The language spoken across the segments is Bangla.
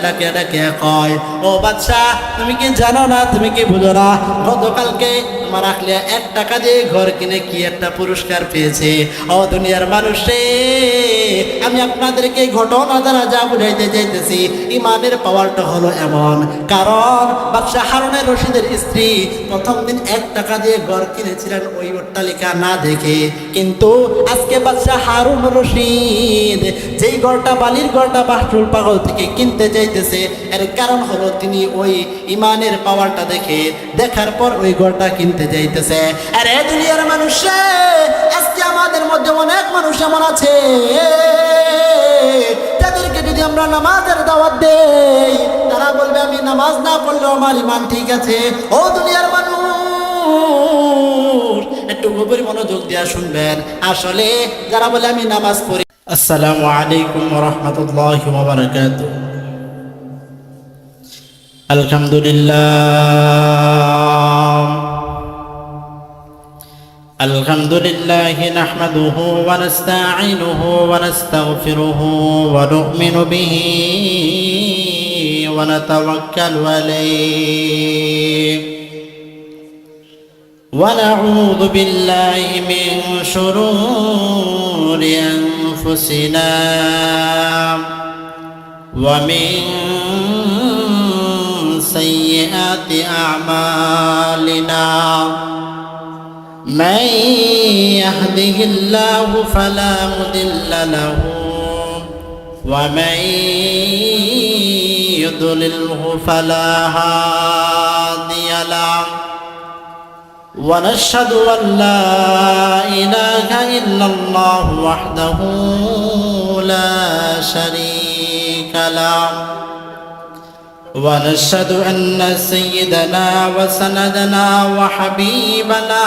ডাকে ডাকে কয়, ও বাদশা, তুমি কি জানো না, তুমি কি বুঝো না, গতকালকে আমার আখলিয়া 1 টাকা দিয়ে ঘর কিনে কি একটা পুরস্কার পেয়েছে। ও দুনিয়ার মানুষ রে, আমি আপনাদেরকে ঘটনা দ্বারা যা বুঝাইতে চাইতেছি, ইমানের পাওয়ারটা হলো এমন। কারণ বাদশা হারুনের রশিদের স্ত্রী প্রথম দিন 1 টাকা দিয়ে ঘর কিনেছিলেন ওই অট্টালিকা না দেখে, কিন্তু আজকে বাদশা হারুন রশিদ যেই ঘরটা, বালির ঘরটা বাহরুল পাগল থেকে কিনতে চাইতেছে, এর কারণ হলো তিনি ওই ইমানের পাওয়ারটা দেখার পর ওই ঘরটা কিনতে চাইতেছে। আর এই দুনিয়ার মানুষ, আজকে আমাদের মধ্যে অনেক মানুষ এমন আছে তাদেরকে যদি আমরা নামাজের দাওয়াত দেই, তারা বলবে আমি নামাজ না পড়লেও আমার ইমান ঠিক আছে। ও দুনিয়ার মানুষ, একটু গভীর মনোযোগ দিয়ে শুনবেন। আসলে যারা বলে আমি নামাজ পড়ি। আসসালামু আলাইকুম ওয়া রাহমাতুল্লাহি ওয়া বারাকাতুহু। আলহামদুলিল্লাহ নাহমাদুহু ওয়া নাস্তাঈনুহু ওয়া নাস্তাগফিরুহু ওয়া নু'মিনু বিহি ওয়া নাতাওয়াক্কালু আলাইহি ওয়া নাউযু বিল্লাহি মিন শুরুরি আনফুসিনা ওয়া মিন সাইয়্যাতি আ'মালিনা। من يهده الله فلا مضل له ومن يضلله فلا هادي له ونشهد أن لا إله إلا الله وحده لا شريك له ونشهد أن سيدنا وسندنا وحبيبنا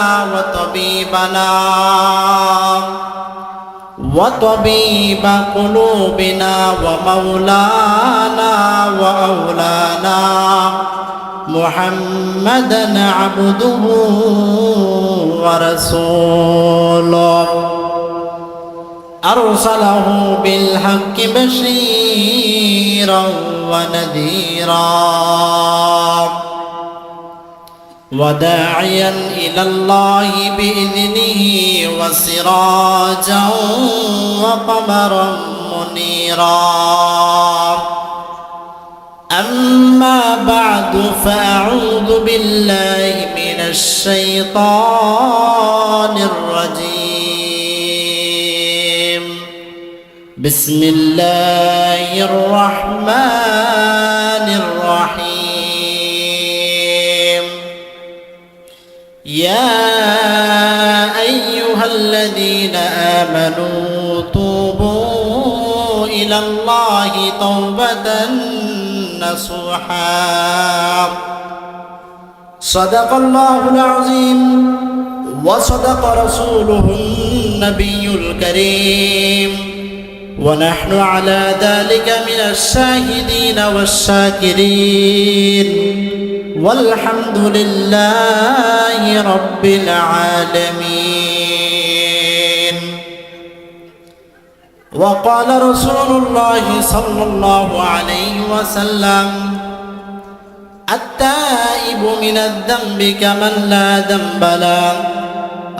وطبيب قلوبنا ومولانا وأولانا محمدا عبده ورسوله أرسله بالحق بشيرا ونذيرا وداعيا إلى الله بإذنه وسراجا وقمرا منيرا. أما بعد فأعوذ بالله من الشيطان الرجيم. بسم الله الرحمن الرحيم. يا أيها الذين آمنوا توبوا إلى الله توبة نصوحا. صدق الله العظيم وصدق رسوله النبي الكريم ونحن على ذلك من الشاهدين والشاكرين والحمد لله رب العالمين. وقال رسول الله صلى الله عليه وسلم التائب من الذنب كمن لا ذنب له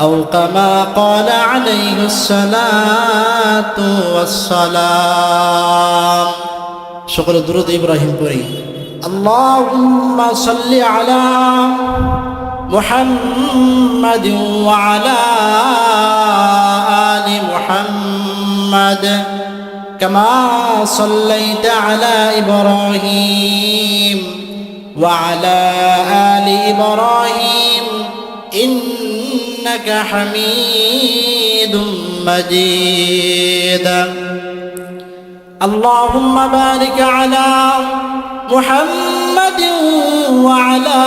أو كما قال عليه الصلاة والسلام. شكر درود إبراهيم قري. اللهم صل على محمد وعلى آل محمد كما صليت على إبراهيم وعلى آل إبراهيم إنك حميد مجيد. اللهم بارك على محمد وعلى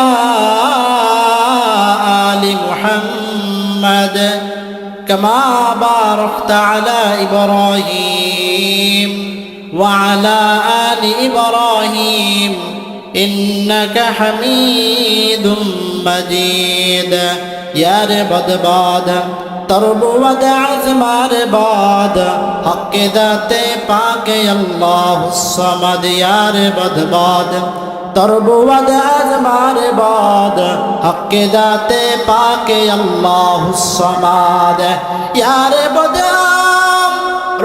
آل محمد كما باركت على إبراهيم وعلى آل إبراهيم إنك حميد مجيد. يا رب तरबुवद आज़मार बाद हक़ दाते पाके अल्लाहुस्समद यार बदबाद तरबुवद आज़मार बाद हक़ दाते पाके अल्लाहुस्समद यार बदाम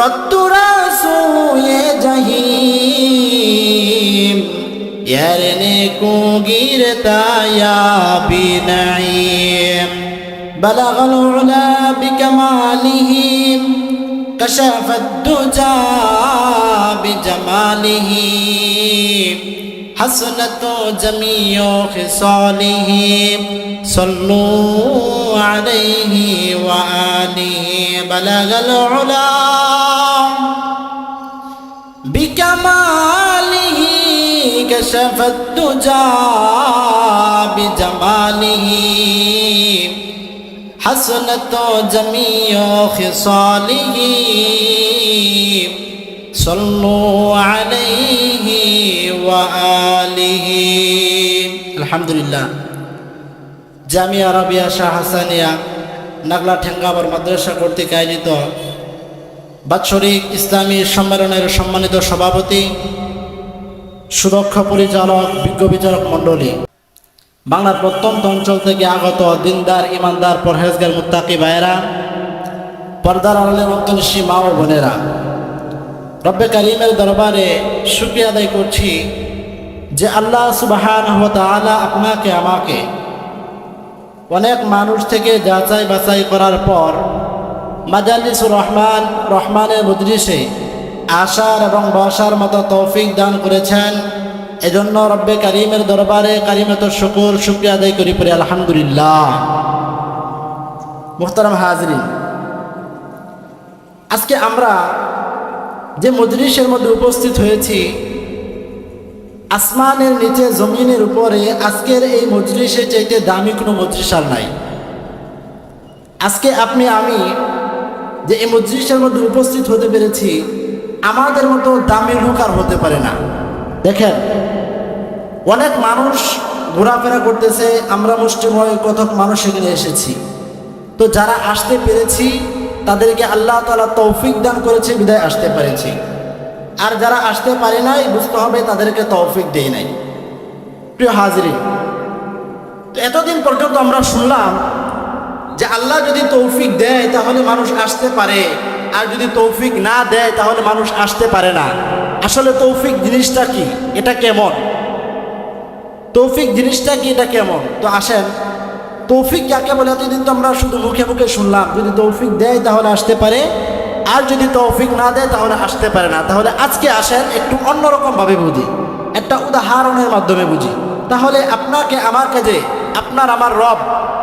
रद्दुरा सूए जहीम यार ने को गिरता या बिनईम بلغ العلا بكماله كشف الدجى بجماله حسنت جميع خصاله صلوا عليه وآله بلغ العلا بكماله كشف الدجى بجماله حسنت جميع خصاله صلوا عليه وآله الحمد لله জামিয়া আরাবিয়া শাহ হাসানিয়া নাগলা ঠেঙ্গাবর মাদ্রাসা কর্তৃক আয়োজিত বাৎসরিক ইসলামী সম্মেলনের সম্মানিত সভাপতি সুদক্ষ পরিচালক বিজ্ঞ বিচারক মণ্ডলী বাংলার প্রত্যন্ত অঞ্চল থেকে আগত দিনদার ইমানদার পরহেজগার মুত্তাকি ভাইয়েরা পর্দার আড়ালের অন্তর্দৃষ্টি মা ও বোনেরা রব্বে কারিমের দরবারে শুকরিয়া আদায় করছি যে আল্লাহ সুবহানাহু ওয়া তাআলা আপনাকে আমাকে অনেক মানুষ থেকে যাচাই বাছাই করার পর মাজালিসুর রহমান রহমানের মজলিসে আসার এবং বসার মতো তৌফিক দান করেছেন। এজন্য রব্বে কারিমের দরবারে কারিমত শুকরিয়া আদায় করি পড়ি আলহামদুলিল্লাহ। মুহতারাম হাজরিন, আজকে আমরা যে মজলিসের মধ্যে উপস্থিত হয়েছি, আসমানের নিচে জমিনের উপরে আজকের এই মজলিসে চাইতে দামি কোনো মজলিস আর নাই। আজকে আপনি আমি যে এই মজলিসের মধ্যে উপস্থিত হতে পেরেছি, আমাদের মতো দামি লোক আর হতে পারে না। দেখেন, অনেক মানুষ ঘোরাফেরা করতেছে, আমরা মুষ্টিময় কতক মানুষ এখানে এসেছি। তো যারা আসতে পেরেছি তাদেরকে আল্লাহ তাআলা তৌফিক দান করেছে বিদায় আসতে পেরেছি, আর যারা আসতে পারে নাই বুঝতে হবে তাদেরকে তৌফিক দেয় নাই। প্রিয় হাজরিন, তো এতদিন পর্যন্ত আমরা শুনলাম যে আল্লাহ যদি তৌফিক দেয় তাহলে মানুষ আসতে পারে, আর যদি তৌফিক না দেয় তাহলে মানুষ আসতে পারে না। আসলে তৌফিক জিনিসটা কি, এটা কেমন? তৌফিক জিনিসটা কি, এটা কেমন? তো আসেন, তৌফিক কাকে বলে এতদিন তো আমরা শুধু মুখে মুখে শুনলাম, যদি তৌফিক দেয় তাহলে আসতে পারে, আর যদি তৌফিক না দেয় তাহলে আসতে পারে না। তাহলে আজকে আসেন একটু অন্যরকমভাবে বুঝি, একটা উদাহরণের মাধ্যমে বুঝি। তাহলে আপনাকে আমার কাছে আপনার আমার রব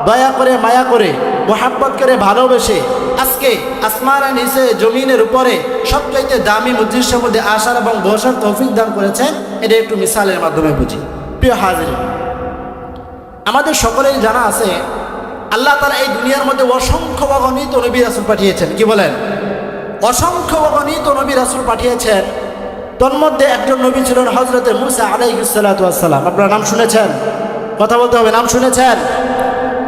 দয়া করে মায়া করে মোহাব্বত করে ভালোবেসে আজকে আসমানের নিচে জমিনের উপরে সবচাইতে দামি মজলিসের মধ্যে আসার এবং বসার তৌফিক দান করেছেন, এটা একটু মিসালের মাধ্যমে বুঝি। প্রিয় হাজির, আমাদের সকলেই জানা আছে আল্লাহ তাআলা এই দুনিয়ার মধ্যে অসংখ্য অগণিত নবী রাসূল পাঠিয়েছেন। কি বলেন? অসংখ্য অগণিত নবী রাসূল পাঠিয়েছেন। তন্মধ্যে একজন নবী ছিলেন হযরতে মূসা আলাইহিস সালাতু ওয়াস সালাম। আপনারা নাম শুনেছেন? কথা বলতে হবে, নাম শুনেছেন?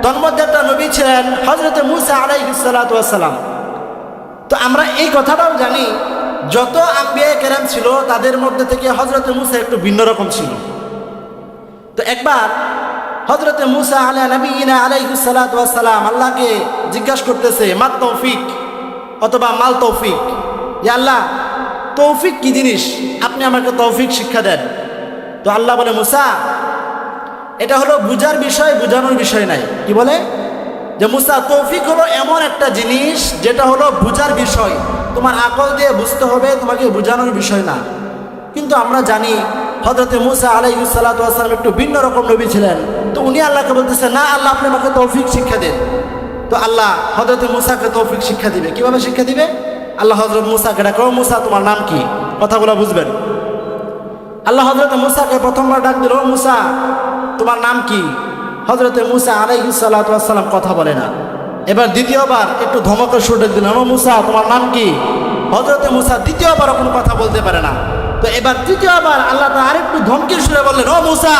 তন্মধ্যে একটা নবী ছিলেন হযরতে মূসা আলাইহিস সালাতু ওয়াস সালাম। তো আমরা এই কথাটাও জানি, যত আম্বিয়া কেরাম ছিল তাদের মধ্যে থেকে হযরতে মূসা একটু ভিন্ন রকম ছিল। তো একবার হযরতে মূসা আলাইহিস সালাতু ওয়াস সালাম আল্লাহকে জিজ্ঞাসা করতেছে মা তৌফিক অথবা মাল তৌফিক, ইয়া আল্লাহ তৌফিক কি জিনিস, আপনি আমাকে তৌফিক শিক্ষা দেন। তো আল্লাহ বলে, মূসা এটা হলো বুঝার বিষয়, বুঝানোর বিষয় নাই। কি বলে? যে মূসা তৌফিক হলো এমন একটা জিনিস যেটা হলো বুঝার বিষয়, তোমার আকল দিয়ে বুঝতে হবে, তোমাকে বুঝানোর বিষয় না। কিন্তু আমরা জানি হযরতে মূসা আলাইহিস সালাতু ওয়াস সালাম একটু ভিন্ন রকম নবী ছিলেন। তো উনি আল্লাহকে বলতেছে, না আল্লাহ আপনি আমাকে তৌফিক শিক্ষা দেন। তো আল্লাহ হযরতে মূসাকে তৌফিক শিক্ষা দিবে। কিভাবে শিক্ষা দিবে? আল্লাহ হযরত মূসাকে ডাকে, ও মূসা তোমার নাম কি? কথাগুলো বুঝবেন। আল্লাহ হযরতে মূসাকে প্রথমবার ডাক দিল, ও মূসা তোমার নাম কি? হযরতে মূসা আলাইহিস সালাতু ওয়াস সালাম কথা বলে না। এবার দ্বিতীয়বার একটু ধমকের সুর দিলেন, ও মূসা তোমার নাম কি? হযরতে মূসা দ্বিতীয়বার কোনো কথা বলতে পারে না। তো এবার তৃতীয়বার আল্লাহ তাআলা আরেকটু ধমকের সুরে বললেন, ও মূসা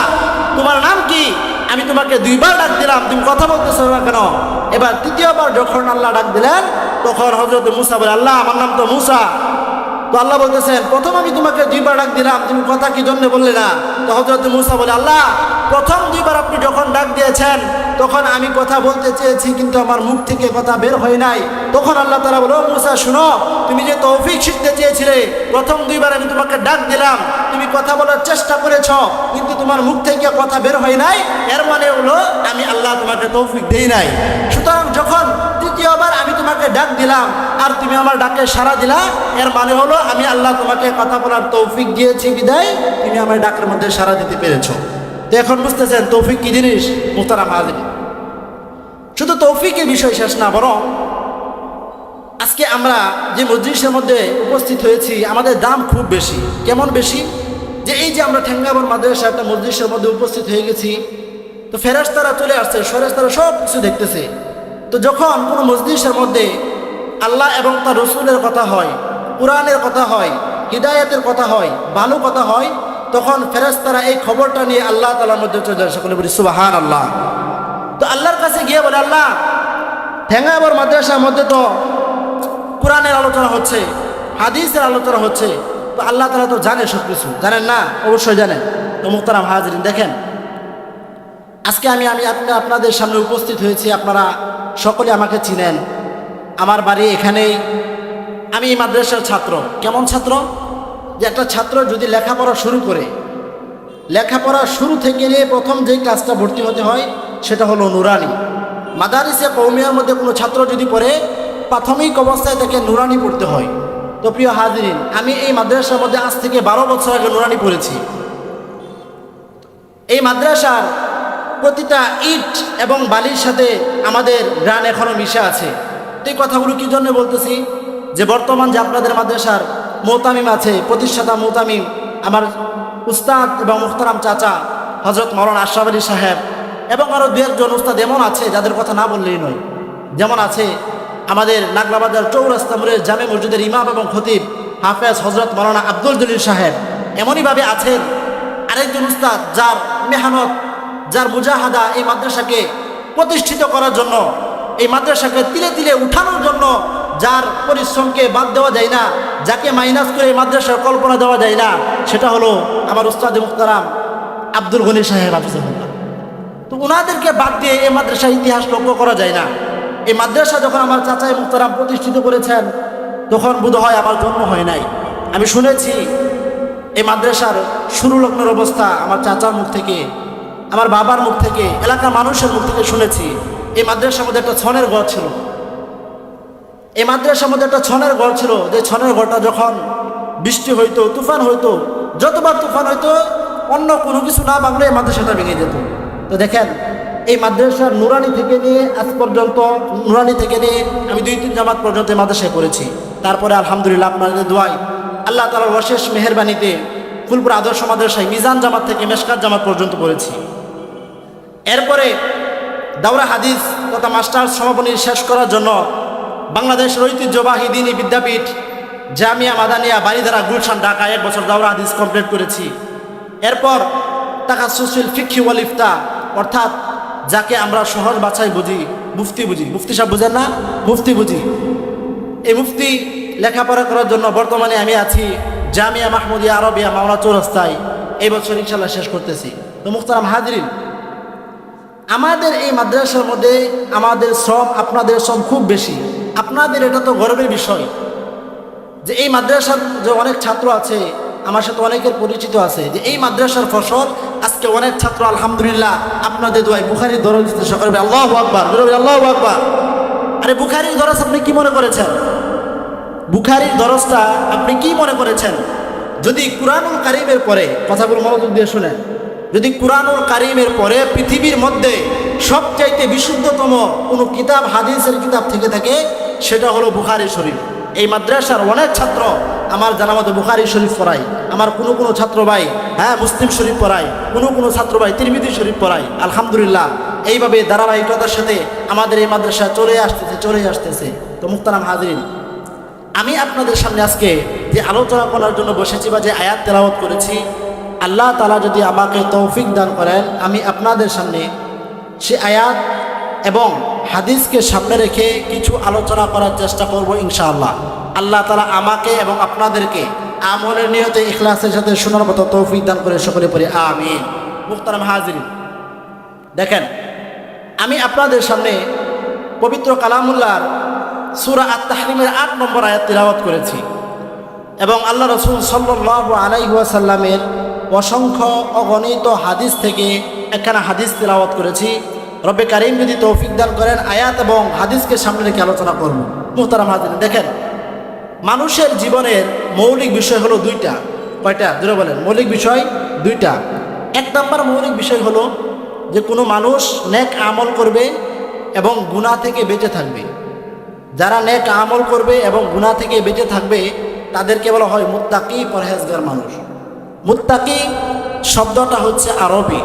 তোমার নাম কি? আমি তোমাকে দুইবার ডাক দিলাম, তুমি কথা বলতেছো না কেন? এবার তৃতীয়বার যখন আল্লাহ ডাক দিলেন তখন হযরত মূসা বলে, আল্লাহ আমার নাম তো মূসা। তো আল্লাহ বলতেছেন, প্রথম আমি তোমাকে 2বার ডাক দিলাম, তুমি কথা কি জন্য বললে না? তো হযরত মূসা বলে, আল্লাহ প্রথম 2বার আপনি যখন ডাক দিয়েছেন তখন আমি কথা বলতে চেয়েছি, কিন্তু আমার মুখ থেকে কথা বের হয় নাই। তখন আল্লাহ তাআলা বলে, ও মূসা শুনো, তুমি যে তৌফিক শিখতে চেয়েছিলে, প্রথম 2বার আমি তোমাকে ডাক দিলাম, তুমি কথা বলার চেষ্টা করেছ, কিন্তু তোমার মুখ থেকে কথা বের হয় নাই, এর মানে হলো আমি আল্লাহ তোমাকে তৌফিক দেই নাই। সুতরাং যখন তৃতীয়বার আমি তোমাকে ডাক দিলাম আর তুমি আমার ডাকে সাড়া দিলা, এর মানে হলো আমি আল্লাহ তোমাকে কথা বলার তৌফিক দিয়েছি বিদায় তুমি আমার ডাকের মধ্যে সাড়া দিতে পেরেছ। তো এখন বুঝতেছেন তৌফিক কি জিনিস মুহতারাম হাজির। শুধু তৌফিকের বিষয় শেষ না, বরং আজকে আমরা যে মজলিসের মধ্যে উপস্থিত হয়েছি আমাদের দাম খুব বেশি। কেমন বেশি? যে এই যে আমরা ঠেঙ্গাবর মাদ্রাসা একটা মজলিসের মধ্যে উপস্থিত হয়ে গেছি, তো ফেরেশতারা চলে আসছে, ফেরেশতারা সব কিছু দেখতেছে। তো যখন কোনো মজলিসের মধ্যে আল্লাহ এবং তার রসুলের কথা হয়, কোরআনের কথা হয়, হিদায়াতের কথা হয়, ভালো কথা হয়, তখন ফেরেশতারা এই খবরটা নিয়ে আল্লাহ তাআলার মধ্যে চলে যায়। সকলে বলি সুবহানাল্লাহ। তো আল্লাহর কাছে গিয়ে বলে, আল্লাহ ঠেঙ্গাবর মাদ্রাসার মধ্যে তো কোরআনের আলোচনা হচ্ছে, হাদিসের আলোচনা হচ্ছে, তো আল্লাহ তাআলা তো জানে সব কিছু, জানেন না? অবশ্যই জানেন। তো মুহতারাম হাজিরিন, দেখেন আজকে আমি আপনাদের সামনে উপস্থিত হয়েছি, আপনারা সকলে আমাকে চিনেন, আমার বাড়ি এখানেই, আমি এই মাদ্রাসার ছাত্র। কেমন ছাত্র? যে একটা ছাত্র যদি লেখাপড়া শুরু করে, লেখাপড়া শুরু থেকে নিয়ে প্রথম যেই ক্লাসটা ভর্তি হতে হয় সেটা হলো নুরানি মাদারিসে কওমিয়ার মধ্যে কোনো ছাত্র যদি পড়ে প্রাথমিক অবস্থায় তাকে নুরানি পড়তে হয়। তো প্রিয় হাজিরিন, আমি এই মাদ্রাসার মধ্যে আজ থেকে 12 বছর আগে নুরানি পড়েছি। এই মাদ্রাসার প্রতিটা ইট এবং বালির সাথে আমাদের গ্রান এখনো মিশে আছে। তো এই কথাগুলো কি জন্য বলতেছি? যে বর্তমান যে আপনাদের মাদ্রাসার মোহতামিম আছে, প্রতিষ্ঠাতা মোহতামিম আমার উস্তাদ এবং মুহতারাম চাচা হযরত মাওলানা আশরাফ আলী সাহেব, এবং আরও 2-1 উস্তাদ এমন আছে যাদের কথা না বললেই নয়। যেমন আছে আমাদের নাগলাবাজার চৌরাস্তা মোড়ের জামে মসজিদের ইমাম এবং খতিব হাফেজ হযরত মাওলানা আব্দুল জলিল সাহেব। এমনইভাবে আছেন আরেকজন উস্তাদ যার মেহনত, যার মুজাহাদা এই মাদ্রাসাকে প্রতিষ্ঠিত করার জন্য, এই মাদ্রাসাকে তিলে তিলে উঠানোর জন্য, যার পরিশ্রমকে বাদ দেওয়া যায় না, যাকে মাইনাস করে এই মাদ্রাসার কল্পনা দেওয়া যায় না, সেটা হলো আমার উস্তাদে মুহতারাম আব্দুল গনি সাহেব হাফিজাহুল্লাহ। তো ওনাদেরকে বাদ দিয়ে এই মাদ্রাসার ইতিহাস লক্ষ্য করা যায় না। এই মাদ্রাসা যখন আমার চাচাই মুহতারাম প্রতিষ্ঠিত করেছেন তখন বোধহয় আমার জন্ম হয় নাই। আমি শুনেছি এই মাদ্রাসার শুরু লগ্নের অবস্থা আমার চাচার মুখ থেকে, আমার বাবার মুখ থেকে, এলাকার মানুষের মুখ থেকে শুনেছি। এই মাদ্রাসার মধ্যে একটা ছনের ঘর ছিল, এই মাদ্রাসার মধ্যে একটা ছনের ঘর ছিল, যে ছনের ঘরটা যখন বৃষ্টি হইতো, তুফান হইতো, যতবার তুফান হইতো অন্য কোনো কিছু না ভাঙলে এই মাদ্রাসাটা ভেঙে যেত। তো দেখেন এই মাদ্রাসার নুরানি থেকে নিয়ে আজ পর্যন্ত, নুরানি থেকে নিয়ে আমি 2-3 জামাত পর্যন্ত এই মাদ্রাসায় পড়েছি। তারপরে আলহামদুলিল্লাহ আপনাদের দোয়ায় আল্লাহ তাআলার অশেষ মেহেরবানিতে ফুলপুর আদর্শ মাদ্রাসায় মিজান জামাত থেকে মেশকাত জামাত পর্যন্ত পড়েছি। এরপরে দাওরা হাদিস তথা মাস্টার্স সমাপনী শেষ করার জন্য বাংলাদেশের ঐতিহ্যবাহী দ্বীনি বিদ্যাপীঠ জামিয়া মাদানিয়া বারিধারা গুলশান ঢাকা 1 বছর দাওরা হাদিস কমপ্লিট করেছি। এরপর তাকাসসুসুল ফিকহি ওয়াল ইফতা, অর্থাৎ যাকে আমরা সহজ ভাষায় বুঝি মুফতি বুঝি, মুফতি সাহেব বুঝেন না, মুফতি বুঝি, এই মুফতি লেখাপড়া করার জন্য বর্তমানে আমি আছি জামিয়া মাহমুদিয়া আরবিয়া মাওলানা চৌরাস্তায়। এই বছর ইনশাআল্লাহ শেষ করতেছি। তো মুহতারাম হাজিরিন, আমাদের এই মাদ্রাসার মধ্যে আমাদের শ্রম, আপনাদের শ্রম খুব বেশি। আপনাদের এটা তো গর্বের বিষয় যে এই মাদ্রাসার যে অনেক ছাত্র আছে, আমার সাথে অনেকের পরিচিত আছে, যে এই মাদ্রাসার ফসল আজকে অনেক ছাত্র আলহামদুলিল্লাহ আপনাদের দোয়ায় বুখারীর দরজ দিতে সকালে আল্লাহু আকবার, আল্লাহু আকবার। আরে বুখারীর দরজ আপনি কি মনে করেছেন? বুখারীর দরজটা আপনি কি মনে করেছেন? যদি কুরআনুল কারীমের পরে, কথাগুলো মনোযোগ দিয়ে শুনেন, যদি কুরআনুল কারীমের পরে পৃথিবীর মধ্যে সবচাইতে বিশুদ্ধতম কোনো কিতাব, হাদিসের কিতাব থেকে থাকে, সেটা হলো বুখারী শরীফ। এই মাদ্রাসার অনেক ছাত্র আমার জানা মতো বুখারী শরীফ পড়ায়, আমার কোনো ছাত্র ভাই মুসলিম শরীফ পড়ায়, কোনো ছাত্র ভাই তিরমিজি শরীফ পড়ায়। আলহামদুলিল্লাহ এইভাবে ধারাবাহিকতার সাথে আমাদের এই মাদ্রাসা চলে আসতেছে। তো মুহতারাম হাজিরিন, আমি আপনাদের সামনে আজকে যে আলোচনা করার জন্য বসেছি বা যে আয়াত তেলাওয়াত করেছি, আল্লাহ তাআলা যদি আমাকে তৌফিক দান করেন, আমি আপনাদের সামনে সে আয়াত এবং হাদিসকে সামনে রেখে কিছু আলোচনা করার চেষ্টা করব ইনশাআল্লাহ। আল্লাহ তাআলা আমাকে এবং আপনাদেরকে আমলের নিয়তে ইখলাসের সাথে শোনার মতো তৌফিক দান করে সকলে পড়ি আমিন। মুহতারাম হাজিরিন, দেখেন আমি আপনাদের সামনে পবিত্র কালামুল্লাহর সূরা আত-তাহরিমের ৮ নম্বর আয়াত তিলাওয়াত করেছি এবং আল্লাহ রাসূল সাল্লাল্লাহু আলাইহি ওয়াসাল্লামের অসংখ্য অগণিত হাদিস থেকে একখানা হাদিস তিলাওয়াত করেছি। রব্বে কারীম যদি তৌফিক দান করেন আয়াত এবং হাদিসকে সামনে রেখে আলোচনা করব। মুহতারাম হাজিরিন, দেখেন মানুষের জীবনের মৌলিক বিষয় হলো দুইটা। কয়টা? জোরে বলেন। মৌলিক বিষয় দুইটা। এক নম্বর মৌলিক বিষয় হলো যে কোনো মানুষ নেক আমল করবে এবং গুনাহ থেকে বেঁচে থাকবে। যারা নেক আমল করবে এবং গুনাহ থেকে বেঁচে থাকবে তাদেরকে বলা হয় মুত্তাকি, পরহেজগার মানুষ। মুত্তাকি শব্দটা হচ্ছে আরবি।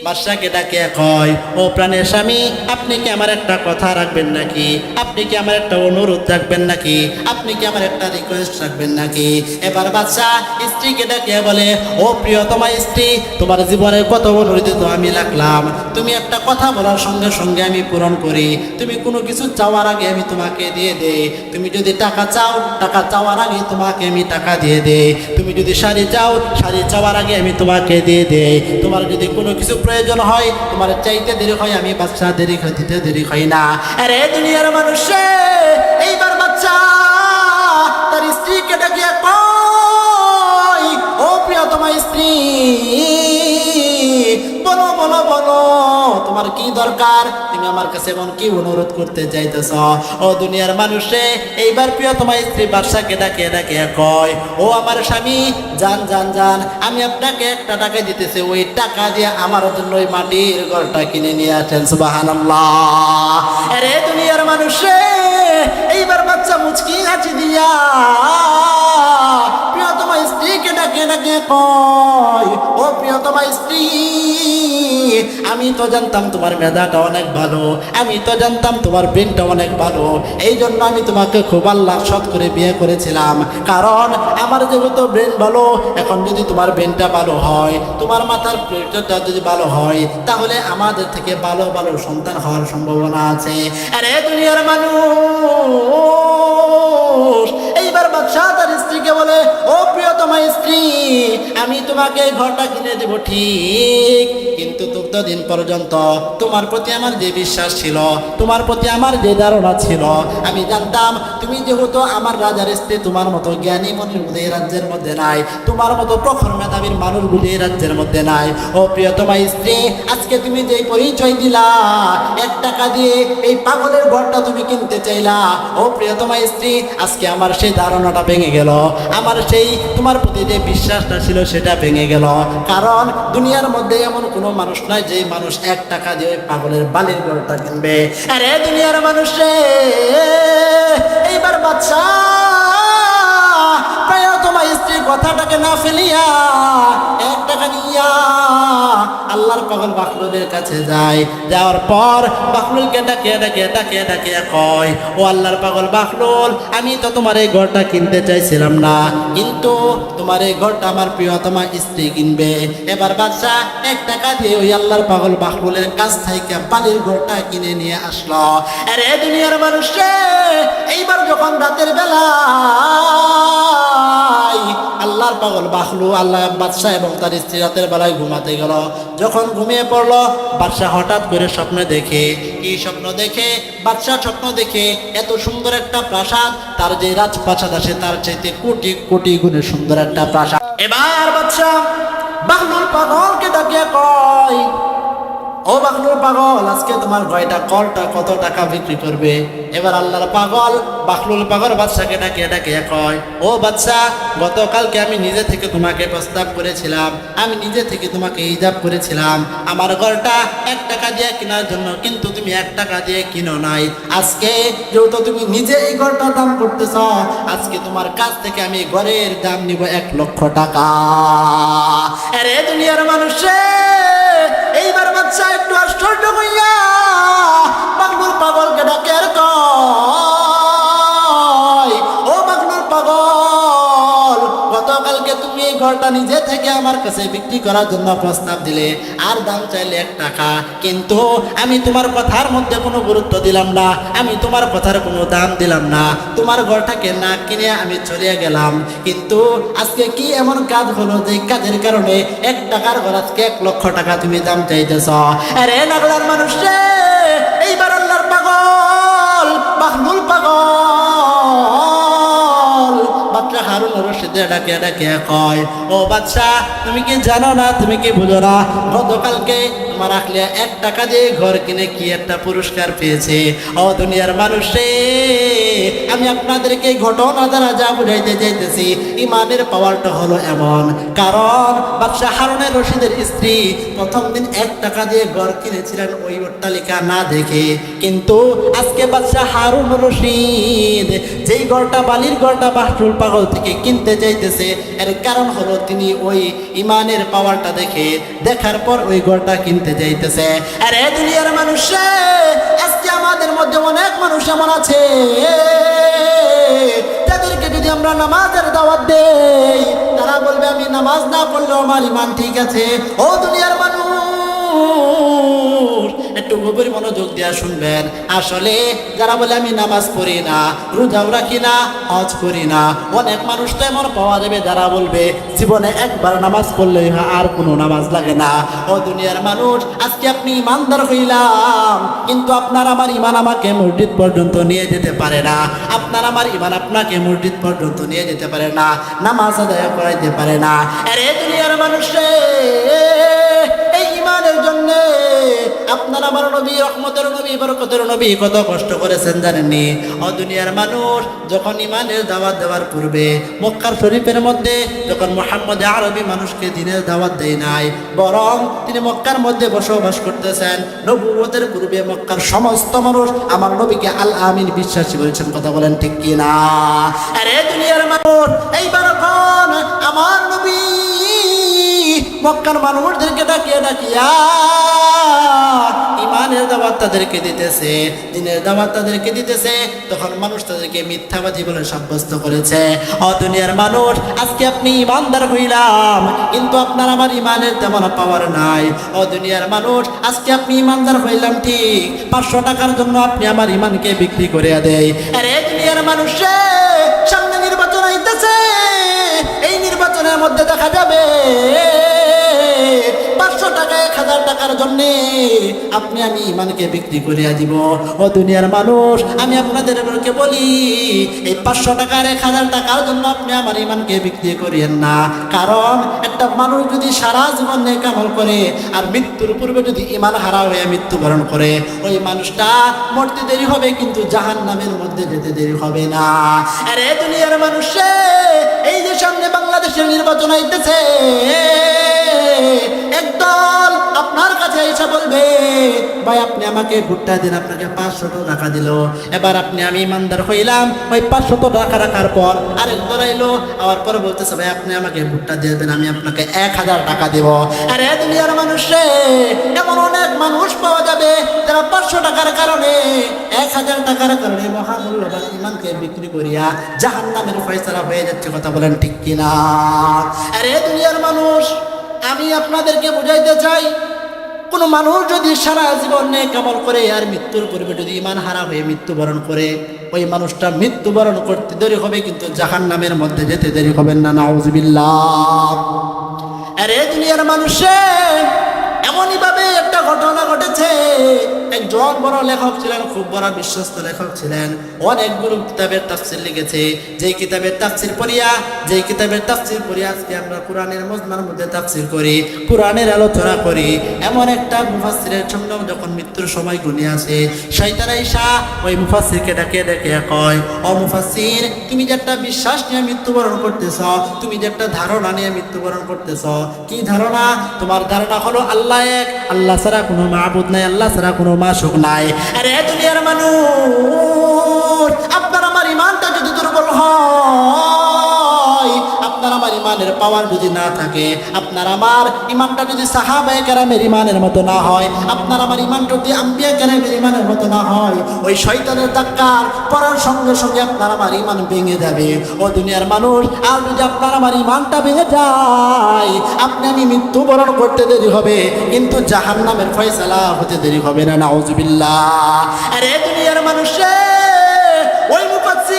বাদশাকে ডাকে কয়, ও প্রাণের স্বামী, আপনি কি আমার একটা কথা রাখবেন নাকি? আপনি কি আমার একটা অনুরোধ রাখবেন নাকি? আপনি কি আমার একটা রিকোয়েস্ট রাখবেন নাকি? এবার বাদশা স্ত্রীকে ডাকে বলে, ও প্রিয়তমা স্ত্রী, তোমার জীবনের কত অনুরোধ তো আমি রাখলাম, তুমি একটা কথা বলার সঙ্গে সঙ্গে আমি পূরণ করি। তুমি কোনো কিছু চাওয়ার আগে আমি তোমাকে দিয়ে দেই। তুমি যদি টাকা চাও, টাকা চাওয়ার আগে তোমাকে আমি টাকা দিয়ে দেই। তুমি যদি শাড়ি চাও, শাড়ি চাওয়ার আগে আমি তোমাকে দিয়ে দেই। তোমার যদি কোনো কিছু প্রয়োজন হয়, তোমার চাইতে দেরি হয়, আমি বাচ্চা দিতে দেরি হয় না। আরে দুনিয়ার মানুষ, এইবার বাচ্চা তার স্ত্রীকে ডাকিয়া কয়, ও প্রিয়তমা স্ত্রী, বলো বলো বলো, তোমার কি দরকার? তুমি আমার কাছে এমন কি অনুরোধ করতে চাইতেছ? ও দুনিয়ার মানুষে, এইবার প্রিয়তমা স্ত্রী বাদশাকে ডাকে ডাকে কয়, ও আমার স্বামী, যান যান যান, আমি আপনাকে একটা টাকা দিতেছি, ওই টাকা দিয়ে আমার জন্য ওই মাটির ঘরটা কিনে নিয়ে আসেন। সুবহানাল্লাহ। আরে দুনিয়ার মানুষে, এইবার বাচ্চা মুচকি হাসি দিয়া প্রিয়তমা স্ত্রীকে ডাকে ডাকে কয়, ও প্রিয়তমা স্ত্রী, আমি তো জানতাম তোমার মেধাটা অনেক ভালো, আমি তো জানতাম তোমার ব্রেনটা অনেক ভালো, এই জন্য আমি তোমাকে খুব আল্লাহ সৎ করে বিয়ে করেছিলাম। কারণ আমার যেহেতু ব্রেন ভালো, এখন যদি তোমার ব্রেনটা ভালো হয়, তোমার মাথার প্রেশারটা যদি ভালো হয়, তাহলে আমাদের থেকে ভালো ভালো সন্তান হওয়ার সম্ভাবনা আছে। আরে দুনিয়ার মানুষ, এইবার বাদশা তার স্ত্রীকে বলে, ও প্রিয়তমা স্ত্রী, আমি তোমাকে ঘরটা কিনে দেব ঠিক, কিন্তু ততদিন পর্যন্ত তোমার প্রতি আমার যে বিশ্বাস ছিল, তোমার প্রতি আমার যে ধারণা ছিল, আমি জানতাম তুমি যেহেতু আমার রাজার স্ত্রী, তোমার মতো জ্ঞানী মানুষ এই রাজ্যের মধ্যে নাই, তোমার মতো প্রখর মেধাবীর মানুষগুলি এই রাজ্যের মধ্যে নাই। ও প্রিয়তমা স্ত্রী, আজকে তুমি যে পরিচয় দিলা, 1 টাকা দিয়ে এই পাগলের ঘরটা তুমি কিনতে চাইলা, ও প্রিয়তমা স্ত্রী, আজকে আমার সেই ধারণাটা ভেঙে গেল, আমার সেই তোমার প্রতি যে বিশ্বাসটা ছিল সেটা ভেঙে গেল। কারণ দুনিয়ার মধ্যে এমন কোনো মানুষ নয় যে মানুষ 1 টাকা দিয়ে পাগলের বালির ঘরটা কিনবে। আরে দুনিয়ার মানুষে, এইবার বাদশা প্রিয়তমা স্ত্রীর কথাটাকে না ফেলিয়া 1 টাকা নিয়া আল্লাহর পাগল বাখলুলের কাছে যায়। যাওয়ার পর বাখলুলকে ডাকে ডাকে ডাকে ডাকে কয়, ও আল্লাহর পাগল বাখলুল, আমি তো তোমার এই ঘরটা কিনতে চাইছিলাম না, কিন্তু তোমার এই ঘরটা আমার প্রিয়তমা স্ত্রী কিনবে। এবার বাদশা 1 টাকা দিয়ে ওই আল্লাহর পাগল বাখলুলের কাছ থেকে বালির ঘরটা কিনে নিয়ে আসলো। আরে দুনিয়ার মানুষে, এইবার যখন রাতের বেলা আল্লাহর পাগল বাখলু, আল্লাহ বাদশা এবং তার স্ত্রী রাতের বেলায় ঘুমাতে গেল। যখন ঘুমিয়ে পড়লো, বাদশা হঠাৎ করে স্বপ্ন দেখে। কি স্বপ্ন দেখে? বাদশা স্বপ্ন দেখে এত সুন্দর একটা প্রাসাদ, তার যে রাজপ্রাসাদ আছে তার চাইতে কোটি কোটি গুণে সুন্দর একটা প্রাসাদ। এবার বাদশা বাখলুল পাগলকে ডাকিয়ে কয়, ও বাখলুল পাগল, আজকে তোমার কলটা কত টাকা বিক্রি করবে? এবার আল্লাহর পাগল বাখলুল পাগল বাদশাকে ডাকিয়ে ডাকিয়ে কয়, ও বাদশা, গতকালকে আমি নিজে থেকে তোমাকে প্রস্তাব করেছিলাম, আমি নিজে থেকে তোমাকে ইজাব করেছিলাম আমার ঘরটা 1 টাকা দিয়ে কেনার জন্য, কিন্তু তুমি 1 টাকা দিয়ে কিনো নাই। আজকে যেহেতু তুমি নিজে এই ঘরটার দাম করতেছ, আজকে তোমার কাছ থেকে আমি ঘরের দাম নিব 1 লক্ষ টাকা। আরে দুনিয়ার মানুষে, এইবার বাদশা একটু আশ্চর্য হইয়া বাখলুল পাগলকে ডাকে আর কয়, ও বাখলুল পাগল, গতকালকে তুমি এই ঘরটা নিজে থেকে আমার কাছে বিক্রি করার জন্য প্রস্তাব দিলে, আর দাম চাইলে 1 টাকা, কিন্তু আমি তোমার কথার মধ্যে কোনো গুরুত্ব দিলাম না, আমি তোমার কথার কোনো দাম দিলাম না, তোমার ঘরটাকে না কিনে আমি চলে গেলাম। কিন্তু আজকে কি এমন কাজ হলো যে কাজের কারণে 1 টাকার ঘর আজকে 1 লক্ষ টাকা তুমি দাম চাইতেছ? আরে নাগলার মানুষ রে, এইবার আল্লাহর পাগল বাহলুল পাগল বাদশা হারুন রশিদে ডাকে ডাকে কয়, ও বাদশা, তুমি কি জানো না, তুমি কি বুঝো না, গতকালকে আমার আখলিয়া 1 টাকা দিয়ে ঘর কিনে কি একটা পুরস্কার পেয়েছে। ও দুনিয়ার মানুষ রে, আমি আপনাদেরকে ঘটনা দ্বারা যা বুঝাইতে চাইতেছি, ইমানের পাওয়ারটা হলো এমন। কারণ বাদশা হারুনের রশিদের স্ত্রী প্রথম দিন 1 টাকা দিয়ে ঘর কিনেছিলেন ওই অট্টালিকা না দেখে, কিন্তু আজকে বাদশা হারুন রশিদ যেই ঘরটা, বালির ঘরটা বাহরুল পাগল থেকে কিনতে চাইতেছে, এর কারণ হলো তিনি ওই ইমানের পাওয়ারটা দেখার পর ওই ঘরটা কিনতে চাইতেছে। আরে দুনিয়ার মানুষ, আজকে আমাদের মধ্যে অনেক মানুষ এমন আছে তাদেরকে যদি আমরা নামাজের দাওয়াত দেই, তারা বলবে আমি নামাজ না পড়লেও আমার ইমান ঠিক আছে। ও দুনিয়ার মানুষ, একটু গভীর মনোযোগ দিয়া শুনবেন। আসলে যারা বলে আমি নামাজ পড়ি না, রোজাও রাখি না, হজ করি না, অনেক মানুষ তো এমন পাওয়া যাবে যারা বলবে জীবনে একবার নামাজ পড়লে আর কোনো নামাজ লাগে না। ও দুনিয়ার মানুষ, আজকে আপনি ইমানদার হইলাম, কিন্তু আপনার আমার ইমান আমাকে মসজিদ পর্যন্ত নিয়ে যেতে পারে না, আপনার আমার ইমান আপনাকে মসজিদ পর্যন্ত নিয়ে যেতে পারে না, নামাজ আদায় করাইতে পারে না। আরে দুনিয়ার মানুষ রে, এই ইমানের জন্য আপনার আমার নবী, রহমতের নবী, বরকতের নবী কত কষ্ট করেছেন জানেননি? ও দুনিয়ার মানুষ, যখন ইমানের দাওয়াত দেওয়ার পূর্বে মক্কার শরীফের মধ্যে যখন মুহাম্মদ আরবি মানুষকে দিনের দাওয়াত দেয় নাই, বরং তিনি মক্কার মধ্যে বসবাস করতেছেন, নবুয়তের পূর্বে মক্কার সমস্ত মানুষ আমার নবীকে আল আমিন বিশ্বাসী বলেছেন। কথা বলেন ঠিক কি না? আরে দুনিয়ার মানুষ, এইবার কোন আমার নবী মক্কার মানুষদেরকে ডাকিয়ে ডাকিয়া ইমানের দাওয়াত তাদেরকে দিতেছে, দিনের দাওয়াত তাদেরকে দিতেছে, তখন মানুষ তাদেরকে মিথ্যাবাদী বলে সাব্যস্ত করেছে। ও দুনিয়ার মানুষ, আজকে আপনি ইমানদার হইলাম, কিন্তু আপনার আমার ইমানের তেমন পাওয়ার নাই। ও দুনিয়ার মানুষ, আজকে আপনি ইমানদার হইলাম ঠিক, 500 টাকার জন্য আপনি আমার ইমানকে বিক্রি করে দেয়। আরে দুনিয়ার মানুষ, সামনে নির্বাচন হইতেছে, এই নির্বাচনের মধ্যে দেখা যাবে 500 টাকা 1000 টাকার জন্য আপনি আমি ইমানকে বিক্রি করিয়া দিব। ও দুনিয়ার মানুষ, আমি আপনাদেরকে বলি, এই 500 টাকার 1000 টাকার জন্য আপনি আমার ইমানকে বিক্রি করিয়েন না। কারণ একটা মানুষ যদি সারা জীবন নেক আমল করে আর মৃত্যুর পূর্বে যদি ইমান হারা হয়ে মৃত্যুবরণ করে, ওই মানুষটা মরতে দেরি হবে, কিন্তু জাহান্নামের মধ্যে যেতে দেরি হবে না। আরে দুনিয়ার মানুষ, এই যে সামনে বাংলাদেশের নির্বাচন হইতেছে, একদল আপনার কাছে এসে বলবে, ভাই আপনি আমাকে ভোটটা দিন, আপনাকে 500 টাকা দিল, এবার আপনি আমি ইমানদার হইলাম, ওই 500 টাকা রাখার পর আরেক দল আইলো, আবার পরে বলতেছে ভাই আপনি আমাকে ভোটটা দিয়ে দেন, আমি আপনাকে 1000 টাকা দেব। আরে দুনিয়ার মানুষ, এমন অনেক মানুষ পাওয়া যাবে যারা 500 টাকার কারণে, 1000 টাকার কারণে মহামূল্যবান ইমানকে বিক্রি করিয়া জাহান্নামের ফয়সালা হয়ে যাচ্ছে। কথা বলেন ঠিক কিনা? আরে দুনিয়ার মানুষ, আমি আপনাদেরকে বুঝাইতে চাই, কোনো মানুষ যদি সারা জীবন নেক আমল করে আর মৃত্যুর পূর্বে যদি ইমান হারা হয়ে মৃত্যুবরণ করে, ওই মানুষটা মৃত্যুবরণ করতে দেরি হবে, কিন্তু জাহান্নামের মধ্যে যেতে দেরি হবে না। নাউজুবিল্লাহ। আরে দুনিয়ার মানুষে, এমনই ভাবে একটা ঘটনা ঘটেছে। একজন বড় লেখক ছিলেন, খুব বড় বিশ্বস্ত লেখক ছিলেন, অনেকগুলো কিতাবের তাফসীর লিখেছে। যেই কিতাবের তাফসীর পড়িয়া আজকে আমরা কোরআনের মজমার মধ্যে তাফসীর করি, কোরআনের আলোচনা করি। এমন একটা মুফাসসিরের সামনে যখন মৃত্যুর সময় ঘনিয়ে আসে, শয়তান আইসা ওই মুফাসসিরকে ডেকে ডেকে কয়, ও মুফাসসির, তুমি যে একটা বিশ্বাস নিয়ে মৃত্যুবরণ করতেছ, তুমি যে একটা ধারণা নিয়ে মৃত্যুবরণ করতেছ, কি ধারণা? তোমার ধারণা হলো আল্লাহ এক, আল্লাহ ছাড়া কোনো মাবুদ নাই, আল্লাহ ছাড়া কোনো মাশুক নাই। আরে দুনিয়ার মানুষ, আপনার আমার ইমানটা যদি দুর্বল হয়, আপনার আমার ইমানের পাওয়ার যদি না থাকে, আপনার আমার ইমানটা যদি সাহাবায়ে কেরামের ইমানের মতো না হয়, আপনার আমার ইমানটা যদি আম্বিয়া কেরামের ইমানের মতো না হয়, ওই শয়তানের ধাক্কার পড়ার সঙ্গে সঙ্গে আপনার আমার ইমান ভেঙে যাবে। ও দুনিয়ার মানুষ, আর যদি আপনার আমার ইমানটা ভেঙে যায়, আপনি আমি মৃত্যুবরণ করতে দেরি হবে, কিন্তু জাহান্নামের ফয়সালা হতে দেরি হবে না। নাউজুবিল্লাহ। আরে দুনিয়ার মানুষে ওই মুফাসসির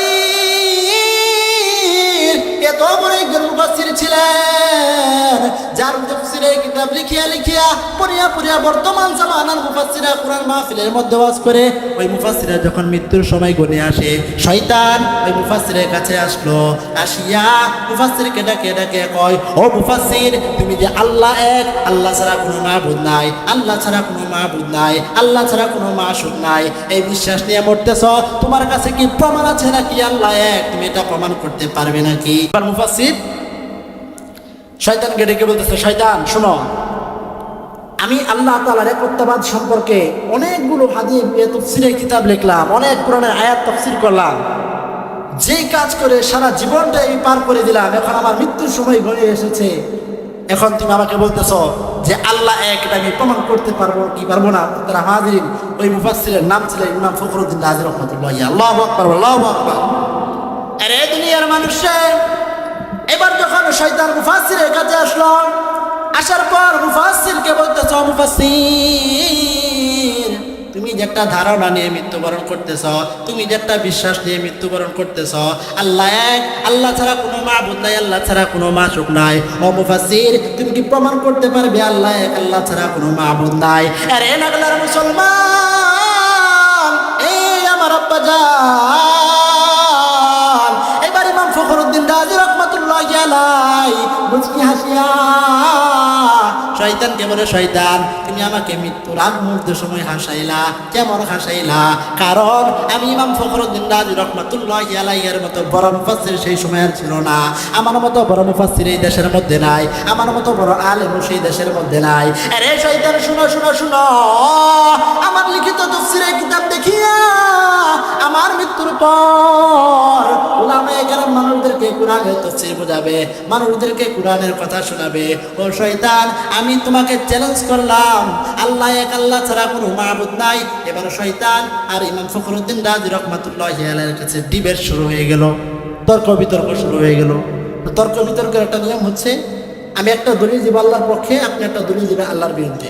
এত বড় একজন মুফাসসির ছিলেন, যার তাফসীরে কিতাব লিখিয়া লিখিয়া পড়িয়া বর্তমান জামানার মুফাসসিররা কোরআন মাহফিলের মধ্যে ওয়াজ করে। ওই মুফাসসিররা যখন মৃত্যুর সময় গনে আসে, শয়তান ওই মুফাসসিরের কাছে আসলো, আসিয়া মুফাসসিরকে ডাকে কয়, ও মুফাসসির, তুমি যে আল্লাহ এক, আল্লাহ ছাড়া কোনো মাবুদ নাই, আল্লাহ ছাড়া কোনো মাবুদ নাই, আল্লাহ ছাড়া কোনো মাশূক নাই, এই বিশ্বাস নিয়ে মরতেছ, তোমার কাছে কি প্রমাণ আছে নাকি আল্লাহ এক? তুমি এটা প্রমাণ করতে পারবে নাকি? মুফাসসির শয়তানকে ডেকে বলতেছে, শয়তান শোনো, আমি আল্লাহ তাআলার একত্ববাদ সম্পর্কে অনেকগুলো হাদিস তাফসীরের কিতাব লিখলাম, অনেক কোরআনের আয়াত তাফসীর করলাম, যেই কাজ করে সারা জীবনটা আমি পার করে দিলাম, এখন আমার মৃত্যুর সময় ঘনিয়ে এসেছে, এখন তুমি আমাকে বলতেছ যে আল্লাহ এক, এটা আমি প্রমাণ করতে পারবো কি পারবো না? তারা হাজিরিন, ওই মুফাসসিরের নাম ছিল ইমাম ফখরুদ্দিন রাজি রাহমাতুল্লাহ। আল্লাহু আকবার, আল্লাহু আকবার। আরে দুনিয়ার মানুষের, এবার যখন শয়তান মুফাসসিরের কাছে আসলো, আসার পর মুফাসসিরকে বলতেছ, মুফাসসির, তুমি যে একটা ধারণা নিয়ে মৃত্যুবরণ করতেছ, তুমি যে একটা বিশ্বাস নিয়ে মৃত্যুবরণ করতেছ, আল্লাহ এক, আল্লাহ ছাড়া কোনো মাবুদ নাই, আল্লাহ ছাড়া কোনো মাশূক নাই, ও মুফাসসির, তুমি কি প্রমাণ করতে পারবে আল্লাহ এক, আল্লাহ ছাড়া কোনো মাবুদ নাই? আরে নাগলার মুসলমান, এই আমার আব্বা জান, এবার ইমাম ফখরুদ্দিন রাজি রাহমাতুল্লাহি আলাইহি মুচকি হাসিয়া শয়তানকে বলে, শয়তান, তুমি আমাকে মৃত্যুর আগ মুহূর্তের সময় হাসাইলা। কেমন হাসাইলা? কারণ আমি ইমাম ফখরুদ্দিন রাজি রাহমাতুল্লাহি আলাইহির মতো বড় মুফাসসির সেই সময় আর ছিল না, আমার মতো বড় মুফাসসির এই দেশের মধ্যে নাই, আমার মতো বড় আলেম সেই দেশের মধ্যে নাই। আরে শয়তান, শুনো শুনো শুনো, আমার লিখিত তাফসীরের কিতাব দেখিয়া আমার মৃত্যুর পর উলামায়ে কেরাম মানুষদেরকে কোরআনের তাফসীর বোঝাবে, মানুষদেরকে কোরআনের কথা শোনাবে। ও শয়তান, আমি তোমাকে চ্যালেঞ্জ করলাম, আল্লাহ এক, আল্লাহ ছাড়া কোনো মাবুদ নাই। এবার শয়তান আর ইমাম ফখরুদ্দিন রাজি রাহমাতুল্লাহি আলাইহির কাছে ডিবেট শুরু হয়ে গেল, তর্ক বিতর্ক শুরু হয়ে গেল। তর্ক বিতর্কের একটা নিয়ম হচ্ছে, আমি একটা দলিল দিব আল্লাহর পক্ষে, আপনি একটা দলিল দিবেন আল্লাহর বিরুদ্ধে।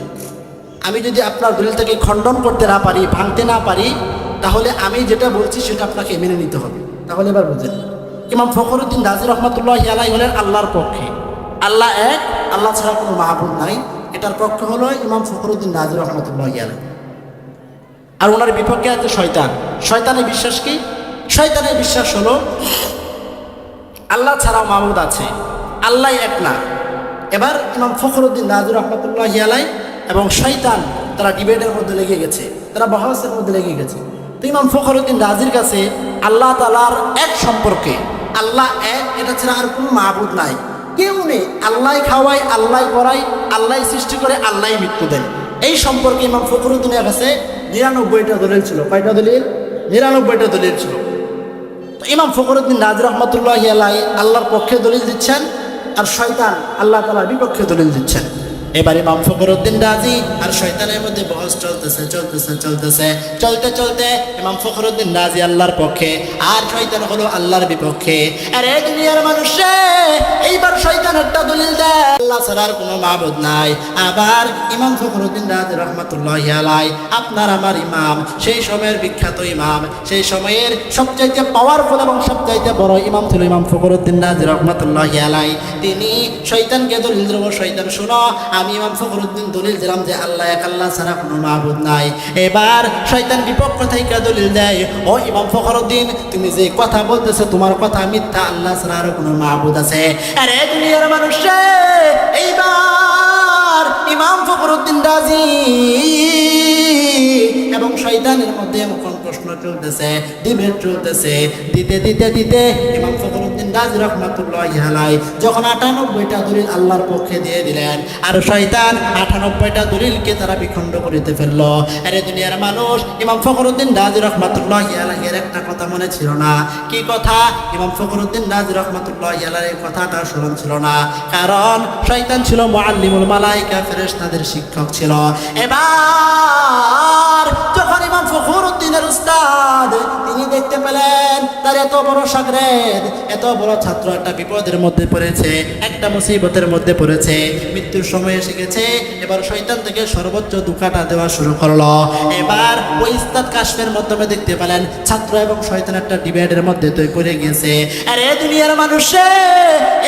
আমি যদি আপনার দলিলটাকে খণ্ডন করতে না পারি, ভাঙতে না পারি, তাহলে আমি যেটা বলছি সেটা আপনাকে মেনে নিতে হবে। তাহলে এবার বুঝেন, ইমাম ফখরুদ্দিন রাজি রাহমাতুল্লাহি আলাইহি হলেন আল্লাহর পক্ষে, আল্লাহ এক, আল্লাহ ছাড়া কোনো মাবুদ নাই, এটার পক্ষে হলো ইমাম ফখরুদ্দিন রাজি রাহমাতুল্লাহি আলাইহি। আর ওনার বিপক্ষে আছে শয়তান। শয়তানের বিশ্বাস কি? শয়তানের বিশ্বাস হলো আল্লাহ ছাড়াও মাবুদ আছে, আল্লাহ এক না। এবার ইমাম ফখরুদ্দিন রাজি রাহমাতুল্লাহি আলাইহি এবং শয়তান তারা ডিবেটের মধ্যে লেগে গেছে, তারা বহসের মধ্যে লেগে গেছে। তো ইমাম ফখরুদ্দিন রাজির কাছে আল্লাহ তাআলার এক সম্পর্কে, আল্লাহ এক, এটা ছাড়া আর কোনো মাবুদ নাই, কেউ নেই, আল্লাহ খাওয়ায়, আল্লাহ পড়ায়, আল্লাহ সৃষ্টি করে, আল্লাহ মৃত্যু দেন, এই সম্পর্কে ইমাম ফখরুদ্দিনের কাছে 99টা দলিল ছিল। কয়টা দলিল? 99টা দলিল ছিল। তো ইমাম ফখরুদ্দিন রাজি রাহমাতুল্লাহি আলাইহি আল্লাহর পক্ষে দলিল দিচ্ছেন, আর শয়তান আল্লাহ তাআলার বিপক্ষে দলিল দিচ্ছেন। এবার ইমাম ফখরুদ্দিন রাজি আর শয়তানের মধ্যে বহস চলতে ইমাম ফখরুদ্দিন রাজি আল্লাহর পক্ষে আর শয়তান হলো আল্লাহর বিপক্ষে। আরে দুনিয়ার মানুষে, এইবার শয়তান একটা দলিল দেয়, আল্লাহ ছাড়ার কোনো মাবুদ নাই। আবার ইমাম ফখরুদ্দিন রাজি রাহমাতুল্লাহি আলাইহি, আপনার আমার ইমাম, সেই সময়ের বিখ্যাত ইমাম, সেই সময়ের সবচাইতে পাওয়ারফুল এবং সবচাইতে বড় ইমাম ছিল ইমাম ফখরুদ্দিন রাজি রাহমাতুল্লাহি আলাইহি। তিনি শয়তানকে দলিল দেব, শয়তান শুনো, আমি ইমাম ফখরুদ্দিন দলিল দিলাম যে আল্লাহ এক, আল্লাহ ছাড়া কোনো মাবুদ নাই। এবার শয়তান বিপক্ষ থেকে দলিল দেয়, ও ইমাম ফখরুদ্দিন, তুমি যে কথা বলতেছো তোমার কথা মিথ্যা, আল্লাহ ছাড়া আরো কোনো মাবুদ আছে। আরে দুনিয়ার মানুষ, এইবার ইমাম ফখরুদ্দিন রাজি এবং শয়তানের মধ্যে এমন প্রশ্ন চলতেছে, ডিবেট চলতেছে। দিতে দিতে দিতে ইমাম ফখরুদ্দিন রাজি রহমাতুল্লাহি আলাইহি যখন ৯৮টা দলিল আল্লাহর পক্ষে দিয়ে দিলেন, আর শয়তান ৯৮টা দলিলকে তারা বিখণ্ড করিতে ফেললো। আরে দুনিয়ার মানুষ, ইমাম ফখরুদ্দিন রাজি রহমাতুল্লাহি আলাইহি এর একটা কথা মনে ছিল না। কি কথা? ইমাম ফখরুদ্দিন রাজি রহমাতুল্লাহি আলাইহি কথাটা স্মরণ ছিল না, কারণ শয়তান ছিল মুআল্লিমুল মালায়েকা, ফেরেশতাদের শিক্ষক ছিল। এবার যখন ইমাম ফখরুদ্দিনের উস্তাদ তিনি দেখতে পেলেন তার এত বড় শাগরেদ, এত বড় ছাত্র একটা বিপদের মধ্যে পড়েছে, একটা মুসিবতের মধ্যে পড়েছে, মৃত্যুর সময় এসে গেছে, এবার শয়তান থেকে সর্বোচ্চ দুঃখাটা দেওয়া শুরু করলো। এবার ওই উস্তাদ কাশফের মাধ্যমে দেখতে পেলেন ছাত্র এবং শয়তান একটা ডিবেটের মধ্যে তৈরি করে গিয়েছে। আরে দুনিয়ার মানুষে,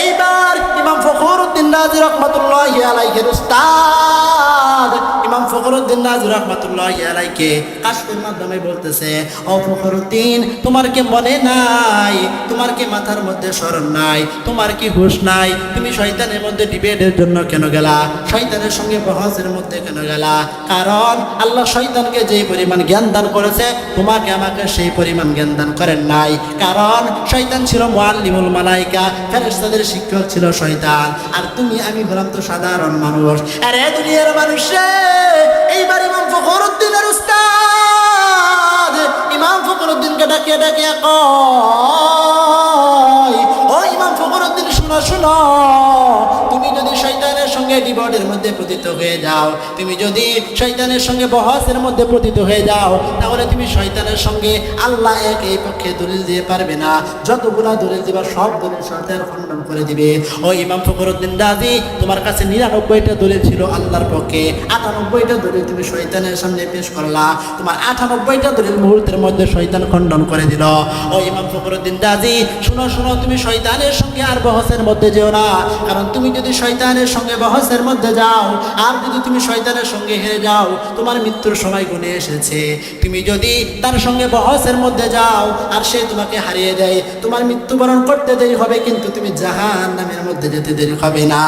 এইবার ইমাম ফখরুদ্দিন রাজি রহমাতুল্লাহি আলাইহির উস্তাদ ইমাম ফখরুদ্দিন রাজি রহমাতুল্লাহি আলাইহিকে কাশফের মাধ্যমে বলতেছে, ও ফখরুদ্দিন, তোমার কি মনে নাই? তোমার কি মাথার মধ্যে স্মরণ নাই? তোমার কি হুঁশ নাই? তুমি শয়তানের মধ্যে ডিবেটের জন্য কেন গেলা? শয়তানের সঙ্গে বহসের মধ্যে কেন গেলা? কারণ আল্লাহ শয়তানকে যেই পরিমাণ জ্ঞান দান করেছে, তোমাকে আমাকে সেই পরিমাণ জ্ঞান দান করেন নাই। কারণ শয়তান ছিল মুআল্লিমুল মালায়েকা, ফেরেশতাদের শিক্ষক ছিল শয়তান, আর তুমি আমি হলাম তো সাধারণ মানুষ। আরে দুনিয়ার মানুষে, এইবার ইমাম ফখরুদ্দিনের উস্তাদ ইমাম ফখরুদ্দিনকে ডাকিয়ে ডাকিয়ে কয়, ও ইমাম ফখরুদ্দিন, শুনো শুনো, তুমি যদি শয়তানের সঙ্গে ডিবেটের মধ্যে পতিত হয়ে যাও, তুমি যদি শয়তানের সঙ্গে বহসের মধ্যে পতিত হয়ে যাও, তাহলে তুমি শয়তানের সঙ্গে আল্লাহ এক এই পক্ষে দলিল দিয়ে পারবে না। যতগুলা দলিল দিবা সব দলিল শয়তান খণ্ডন করে দিবে। ও ইমাম ফখরুদ্দিন রাজি, তোমার কাছে ৯৯টা দলিল ছিল আল্লাহর পক্ষে, ৯৮টা দলিল তুমি শয়তানের সামনে পেশ করলা, তোমার ৯৮টা দলিল মুহূর্তের মধ্যে শয়তান খণ্ডন করে দিল। ও ইমাম ফখরুদ্দিন রাজি, শুনো শুনো, তুমি শয়তানের সঙ্গে আর বহসের মধ্যে যেও না, কারণ তুমি যদি শয়তানের সঙ্গে বহসের মধ্যে যাও, আর যদি তুমি শয়তানের সঙ্গে হেরে যাও, তোমার মৃত্যুর সময় গুনে এসেছে। তুমি যদি তার সঙ্গে বহসের মধ্যে যাও আর সে তোমাকে হারিয়ে দেয়, তোমার মৃত্যুবরণ করতে দেরি হবে, কিন্তু তুমি জাহান্নামের মধ্যে যেতে দেরি হবে না।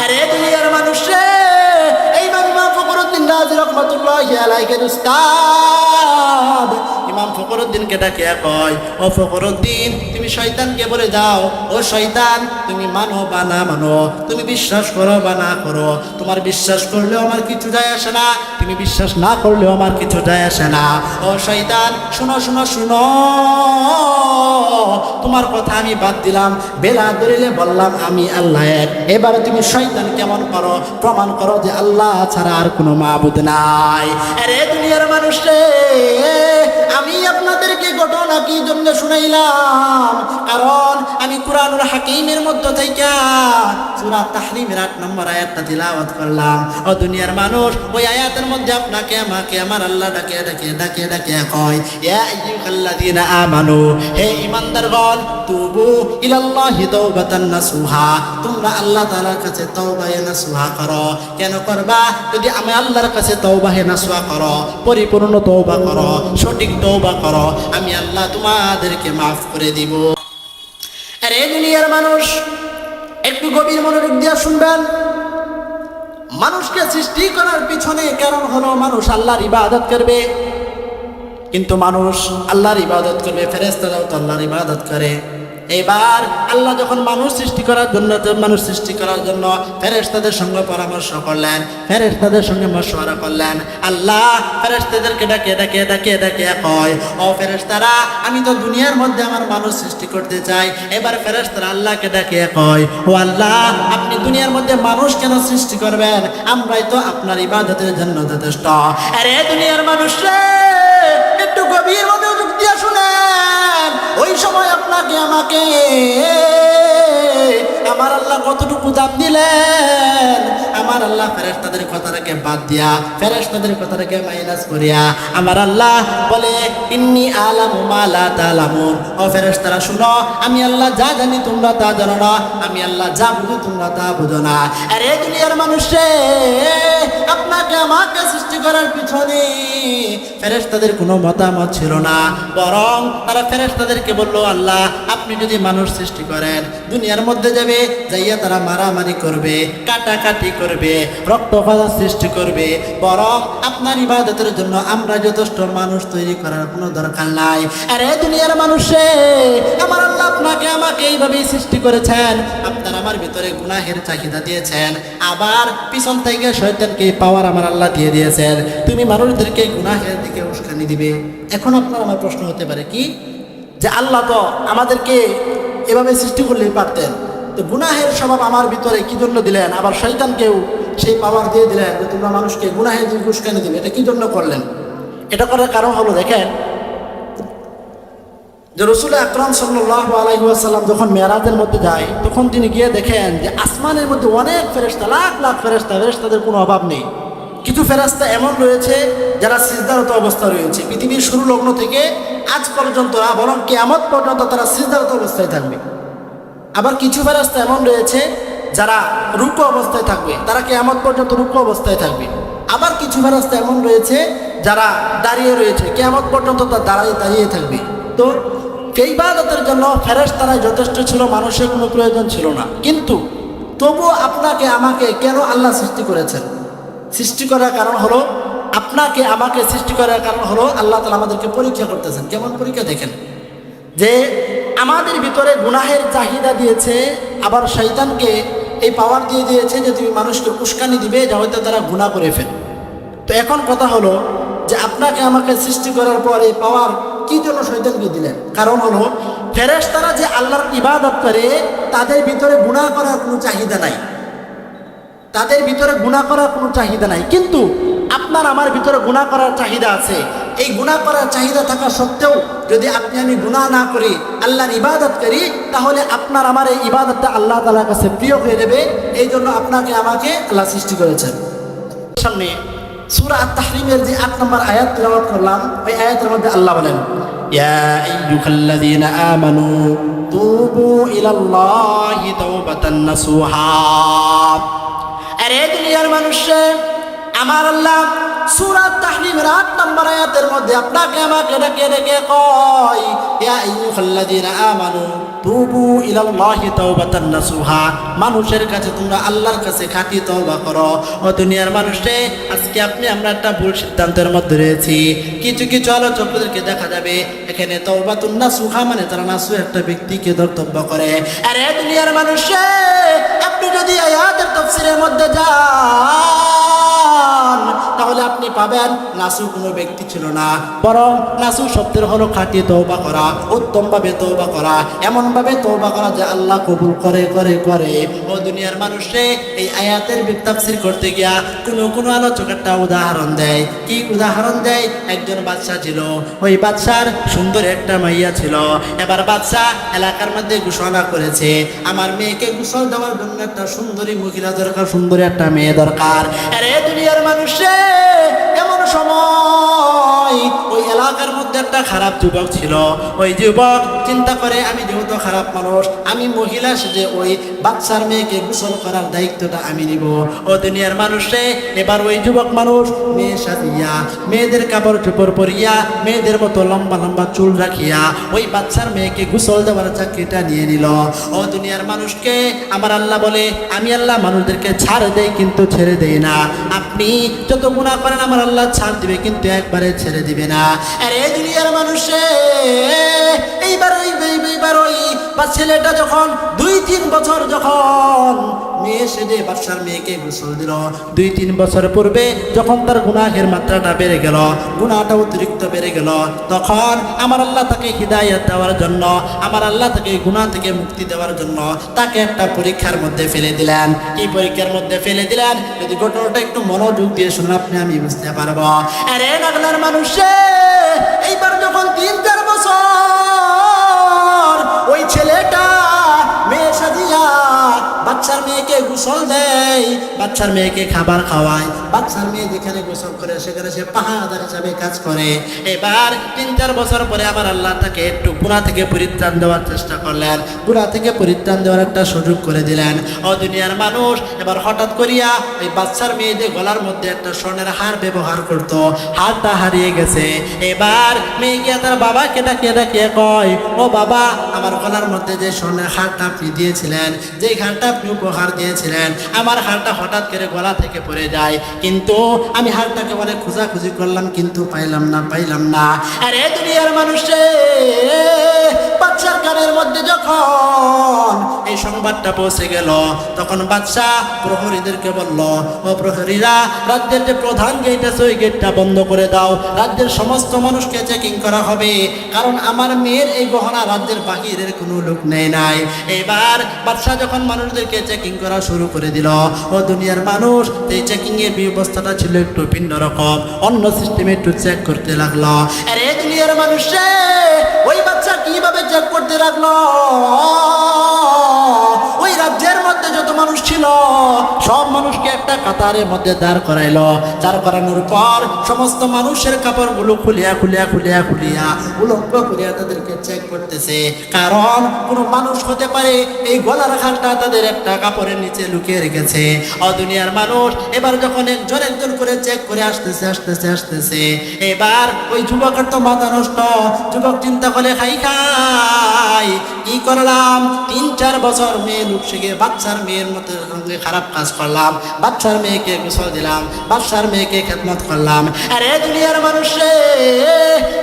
আরে দুনিয়ার মানুষে, এইবার ইমাম ফখরুদ্দিন রাজি রহমাতুল্লাহি আলাইহির উস্তাদ ইমাম ফখরুদ্দিনকে ডাকে কয়, ও ফখরুদ্দিন, তুমি শয়তানকে বলে যাও, ও শয়তান, তুমি মানো বা না মানো, তুমি বিশ্বাস করো বা না করো, তোমার বিশ্বাস করলেও আমার কিছু যায় আসে না, তুমি বিশ্বাস না করলেও আমার কিছু যায় আসে না। ও শয়তান, শুনো শুনো শুনো, তোমার কথা আমি বাদ দিলাম, বেলা দলিলে বললাম আমি আল্লাহ এক। এবারে তুমি শয়তান কেমন করো, প্রমাণ করো যে আল্লাহ ছাড়া আর কোনো মাবুদ নাই। আরে দুনিয়ার মানুষ রে, আমি আপনাদেরকে ঘটনা কি জন্য শুনাইলাম, কারণ আমি কুরআনুল হাকিমের মধ্য থেকে সূরা তাহরিমের ৮ নম্বর আয়াতটা তিলাওয়াত করলাম। ও দুনিয়ার মানুষ, ওই আয়াতের মধ্যে আপনাকে আমাকে আমার আল্লাহ ডাকে ডাকে ডাকে ডাকে কয়, ইয়া আইয়ুহাল্লাযীনা আমানু, হে ঈমানদারগণ, তুবু ইলাল্লাহি তাওবাতান নাসুহা, তোমরা আল্লাহ তাআলার কাছে তওবায়ে নাসুহা করো। কেন করবা? যদি আমি আল্লাহর কাছে তওবায়ে নাসুহা করো, পরিপূর্ণ তওবা করো, সঠিক তওবা করো, আমি আল্লাহ তোমাদেরকে মাফ করে দিব। আরে দুনিয়ার মানুষ, একটু গভীর মনোযোগ দিয়ে শুনবেন। মানুষকে সৃষ্টি করার পিছনে কারণ হলো মানুষ আল্লাহর ইবাদত করবে, কিন্তু মানুষ আল্লাহর ইবাদত করবে, ফেরেশতারাও তো আল্লাহর ইবাদত করে। এবার আল্লাহ যখন মানুষ সৃষ্টি করার জন্য ফেরেশতাদের সঙ্গে পরামর্শ করলেন, ফেরেশতাদের সঙ্গে মশওয়ারা করলেন। আল্লাহ ফেরেশতাদেরকে ডাকে ডাকে ডাকে ডাকে কয়, ও ফেরেশতারা, আমি তো দুনিয়ার মধ্যে আমার মানুষ সৃষ্টি করতে চাই। এবার ফেরেশতারা আল্লাহকে ডাকে কয়, ও আল্লাহ, আপনি দুনিয়ার মধ্যে মানুষ কেন সৃষ্টি করবেন? আমরাই তো আপনার ইবাদতের জন্য যথেষ্ট। আরে দুনিয়ার মানুষ রে, একটু গভীর মনোযোগ দিয়ে শুনেন। ওই সময় আপনাকে আমাকে আমার আল্লাহ কতটুকু দাম দিলেন। আমার আল্লাহ ফেরেশতাদের কথাটাকে বাদ দিয়া, ফেরেশতাদের কথাটাকে মাইনাস করিয়া আমার আল্লাহ বলে, ইন্নী আলামু মা লা তা'লামুন। ও ফেরেশতারা শুনো, আমি আল্লাহ যা জানি তোমরা তা জানো না, আমি আল্লাহ যা বুঝি তোমরা তা বুঝো না। আরে দুনিয়ার মানুষে, আপনাকে আমাকে সৃষ্টি করার পিছনে ফেরেশতাদের কোনো মতামত ছিল না, বরং তারা ফেরেশতাদেরকে বলল, আল্লাহ, আপনি যদি মানুষ সৃষ্টি করেন, দুনিয়ার মধ্যে যাবে, যাই যাইয়া তারা মারামারি করবে, কাটাকাটি করবে, রক্তপাতের সৃষ্টি করবে। বরং আপনার ইবাদতের জন্য আমরা যথেষ্ট মানুষ তৈরি করার কোনো দরকার নাই। আরে দুনিয়ার মানুষে, আমার আল্লাহ আপনাকে আমাকে এইভাবেই সৃষ্টি করেছেন। আপনার আমার ভিতরে গুনাহের চাহিদা দিয়েছেন, আবার পিছন থেকে শয়তানকে পাওয়ার আমার আল্লাহ দিয়ে দিয়েছেন। তুমি মানুষদেরকে গুনাহের দিকে উস্কানি দিবে। এখন আপনার আমার প্রশ্ন হতে পারে কি, যে আল্লাহ তো আমাদেরকে এভাবে সৃষ্টি করলেই পারতেন, তো গুনাহের স্বভাব আমার ভিতরে কি জন্য দিলেন? আবার শয়তানকেও সেই পাওয়ার দিয়ে দিলেন যে তোমরা মানুষকে গুনাহের দিকে উস্কানি দিবে, এটা কি জন্য করলেন? এটা করার কারণ হলো, দেখেন যে রাসূল আকরাম সাল্লাল্লাহু আলাইহি ওয়াসাল্লাম যখন মেরাজের মধ্যে যায়, তখন তিনি গিয়ে দেখেন যে আসমানের মধ্যে অনেক ফেরেশতা, লাখ লাখ ফেরেশতা, ফেরেশতাদের কোনো অভাব নেই। কিছু ফেরেশতা এমন রয়েছে যারা সিজদারত অবস্থা রয়েছে, পৃথিবীর শুরু লগ্ন থেকে আজ পর্যন্ত, বরং কিয়ামত পর্যন্ত তারা সিজদারত অবস্থায় থাকবে। আবার কিছু ফেরেশতা এমন রয়েছে যারা রুকু অবস্থায় থাকবে, তারা কিয়ামত পর্যন্ত রুকু অবস্থায় থাকবে। আবার কিছু ফেরেশতা এমন রয়েছে যারা দাঁড়িয়ে রয়েছে, কিয়ামত পর্যন্ত তারা দাঁড়িয়ে থাকবে। তো এই ইবাদতের জন্য ফেরেশতারাই যথেষ্ট ছিল, মানুষের কোনো প্রয়োজন ছিল না। কিন্তু তবু আপনাকে আমাকে কেন আল্লাহ সৃষ্টি করেছেন? সৃষ্টি করার কারণ হলো, আপনাকে আমাকে সৃষ্টি করার কারণ হলো আল্লাহ তাআলা আমাদেরকে পরীক্ষা করতেছেন। কেমন পরীক্ষা? দেখেন যে আমাদের ভিতরে গুনাহের চাহিদা দিয়েছে, আবার শয়তানকে এই পাওয়ার দিয়ে দিয়েছে যে তুমি মানুষকে উস্কানি দিবে, যা হয়তো তারা গুনাহ করে ফেলে। তো এখন কথা হলো যে আপনাকে আমাকে সৃষ্টি করার পর এই পাওয়ার কি জন্য শয়তানকে দিলেন? কারণ হলো ফেরেশতারা যে আল্লাহর ইবাদত করে, তাদের ভিতরে গুনাহ করার কোনো চাহিদা নাই, তাদের ভিতরে গুনাহ করার কোনো চাহিদা নাই। কিন্তু আপনার আমার ভিতরে গুনাহ করার চাহিদা আছে। এই গুনাহ করার চাহিদা থাকা সত্ত্বেও যদি আপনি আমি গুনাহ না করি, আল্লাহর ইবাদত করি, তাহলে আপনার আমার এই ইবাদতটা আল্লাহ তাআলার কাছে প্রিয় হয়ে যাবে। এই জন্য আপনাকে আমাকে আল্লাহ সৃষ্টি করেছেন। সামনে সূরা আত-তাহরিমের যে ৮ নম্বর আয়াত তেলাওয়াত করলাম, ওই আয়াতের মধ্যে আল্লাহ বলেন, ইয়া আইয়ুহাল্লাযীনা আমানু তুবু ইলাল্লাহি তাওবাতান নাসুহা। আরে দুনিয়ার মানুষে, আমার আল্লাহ সূরা আত-তাহরিমের ৮ নম্বর আয়াতের মধ্যে আপনাকে আমাকে ডেকে ডেকে কয়, ইয়া আইয়ুহাল্লাযীনা আমানু তুবু ইলাল্লাহি তাওবাতান নাসুহা। মানুষের কাছে তোমরা আল্লাহর কাছে খাঁটি তওবা করো। ও দুনিয়ার মানুষে, আজকে আপনি আমরা একটা ভুল সিদ্ধান্তের মধ্যে রয়েছি। কিছু কিছু আলোচকদেরকে দেখা যাবে এখানে তাওবাতুন নাসুহা মানে তারা নাসু একটা ব্যক্তিকে ধর্তব্য করে। আরে দুনিয়ার মানুষে, আপনি যদি আয়াতের তাফসীরের মধ্যে যান, তাহলে আপনি পাবেন নাসু কোনো ব্যক্তি ছিল না, বরং নাসু শব্দের হলো খাঁটি তওবা করা, উত্তমভাবে তওবা করা, এমনভাবে তওবা করা যে আল্লাহ কবুল করে করে করে। ও দুনিয়ার মানুষে, এই আয়াতের তাফসীর করতে গিয়া কোনো আলোচক একটা উদাহরণ দেয়। কি উদাহরণ দেয়? একজন বাদশা ছিল, ওই বাদশার সুন্দর একটা মাইয়া ছিল। এবার বাদশা এলাকার মধ্যে ঘোষণা করেছে, আমার মেয়েকে গোসল দেওয়ার জন্য একটা সুন্দরী মহিলা দরকার, সুন্দরী একটা মেয়ে দরকার। আরে দুনিয়ার মানুষে, এমন সময় ওই এলাকার মধ্যে একটা খারাপ যুবক ছিল। ওই যুবক চিন্তা করে, আমি যেহেতু খারাপ মানুষ, আমি মহিলা সেজে ওই বাচ্চার মেয়েকে গোসল করার দায়িত্বটা আমি নিব। ও দুনিয়ার মানুষে, এবার ওই যুবক মানুষ মেয়ে সাজিয়া, মেয়েদের কাপড় চোপড় পরিয়া, মেয়েদের মতো লম্বা লম্বা চুল রাখিয়া ওই বাচ্চার মেয়েকে গোসল দেওয়ার চাকরিটা নিয়ে নিল। ও দুনিয়ার মানুষকে আমার আল্লাহ বলে, আমি আল্লাহ মানুষদেরকে ছাড় দেই কিন্তু ছেড়ে দেই না। আপনি যত গুনাহ করেন আমার আল্লাহ ছাড় দিবে, কিন্তু একবারে ছেড়ে দিবে না। আরে দুনিয়ার মানুষে, এইবার ওই বা ছেলেটা যখন ২-৩ বছর যখন মেয়ে সেজে বাদশার মেয়েকে গোসল দিল, ২-৩ বছর পূর্বে যখন তার গুনাহের মাত্রাটা বেড়ে গেল, গুনাহটা অতিরিক্ত বেড়ে গেল, তখন আমার আল্লাহ তাকে হিদায়াত দেওয়ার জন্য, আমার আল্লাহ তাকে গুনাহ থেকে মুক্তি দেওয়ার জন্য তাকে একটা পরীক্ষার মধ্যে ফেলে দিলেন। এই পরীক্ষার মধ্যে ফেলে দিলেন, যদি ঘটনাটা একটু মনোযোগ দিয়ে শুনুন আপনি আমি বুঝতে পারবো। আরে নাগলার মানুষে, এইবার যখন ৩-৪ বছর ওই ছেলেটা মেয়ে সাজিয়া বাচ্চার মেয়েকে গোসল দেয়, বাচ্চার মেয়েকে খাবার খাওয়ায়, বাচ্চার মেয়ে যেখানে গোসল করে সেখানে সে পাহাড়াদার হিসাবে কাজ করে। এবার 3-4 বছর পরে আবার আল্লাহ তাকে একটু গুনাহ থেকে পরিত্রাণ দেওয়ার চেষ্টা করলেন, গুনাহ থেকে পরিত্রাণ দেওয়ার একটা সুযোগ করে দিলেন। ও দুনিয়ার মানুষ, এবার হঠাৎ করিয়া ওই বাচ্চার মেয়ে যে গলার মধ্যে একটা স্বর্ণের হার ব্যবহার করতো, হারটা হারিয়ে গেছে। এবার মেয়ে গিয়া তার বাবাকে ডাকিয়ে কয়, ও বাবা, আমার গলার মধ্যে যে স্বর্ণের হারটা আপনি দিয়েছিলেন, যে হারটা আপনি উপহার দিয়েছিলেন, আমার হারটা হঠাৎ করে গলা থেকে পড়ে যায়, কিন্তু আমি হারটাকে অনেক খোঁজাখুঁজি করলাম কিন্তু পাইলাম না। আরে দুনিয়ার মানুষে, বাচ্চার কানের মধ্যে যখন এই সংবাদটা পৌঁছে গেল, তখন বাদশা প্রহরীদেরকে বলল, ও প্রহরীরা, রাজ্যের যে প্রধান গেট আছে ওই গেটটা বন্ধ করে দাও, রাজ্যের সমস্ত মানুষকে চেকিং করা হবে, কারণ আমার মেয়ের এই গহনা রাজ্যের বাহিরের কোনো লোক নেই নাই। এবার বাদশা যখন মানুষদেরকে চেকিং করা শুরু করে দিল, ও দুনিয়ার মানুষ, এই চেকিং এর ব্যবস্থাটা ছিল একটু ভিন্ন রকম, অন্য সিস্টেমে একটু চেক করতে লাগলো। আরে দুনিয়ার মানুষে, ওই বাচ্চা কিভাবে চেক করতে লাগলো, ওই রাজ্যের মধ্যে যত মানুষ ছিল সব মানুষকে একটা কাতারের মধ্যে দাঁড় করাইলো। দাঁড় করানোর পর সমস্ত মানুষের কাপড়গুলো খুলিয়া উলঙ্গ করিয়া তাদেরকে চেক করতেছে, কারণ কোনো মানুষ হতে পারে এই গলার হারটা তাদের একটা কাপড়ের নিচে লুকিয়ে রেখেছে। ও দুনিয়ার মানুষ, এবার যখন একজন করে চেক করে আসতেছে, এবার ওই যুবকের তো মাথা নষ্ট। যুবক চিন্তা করে, খাই কি করলাম, 3-4 বছর মেয়ে লুক শিখে বাচ্চার মেয়ের মতো সঙ্গে খারাপ কাজ করলাম, বাচ্চার মেয়েকে গোসল দিলাম, বাচ্চার মেয়েকে খেদমত করলাম। আরে দুনিয়ার মানুষে,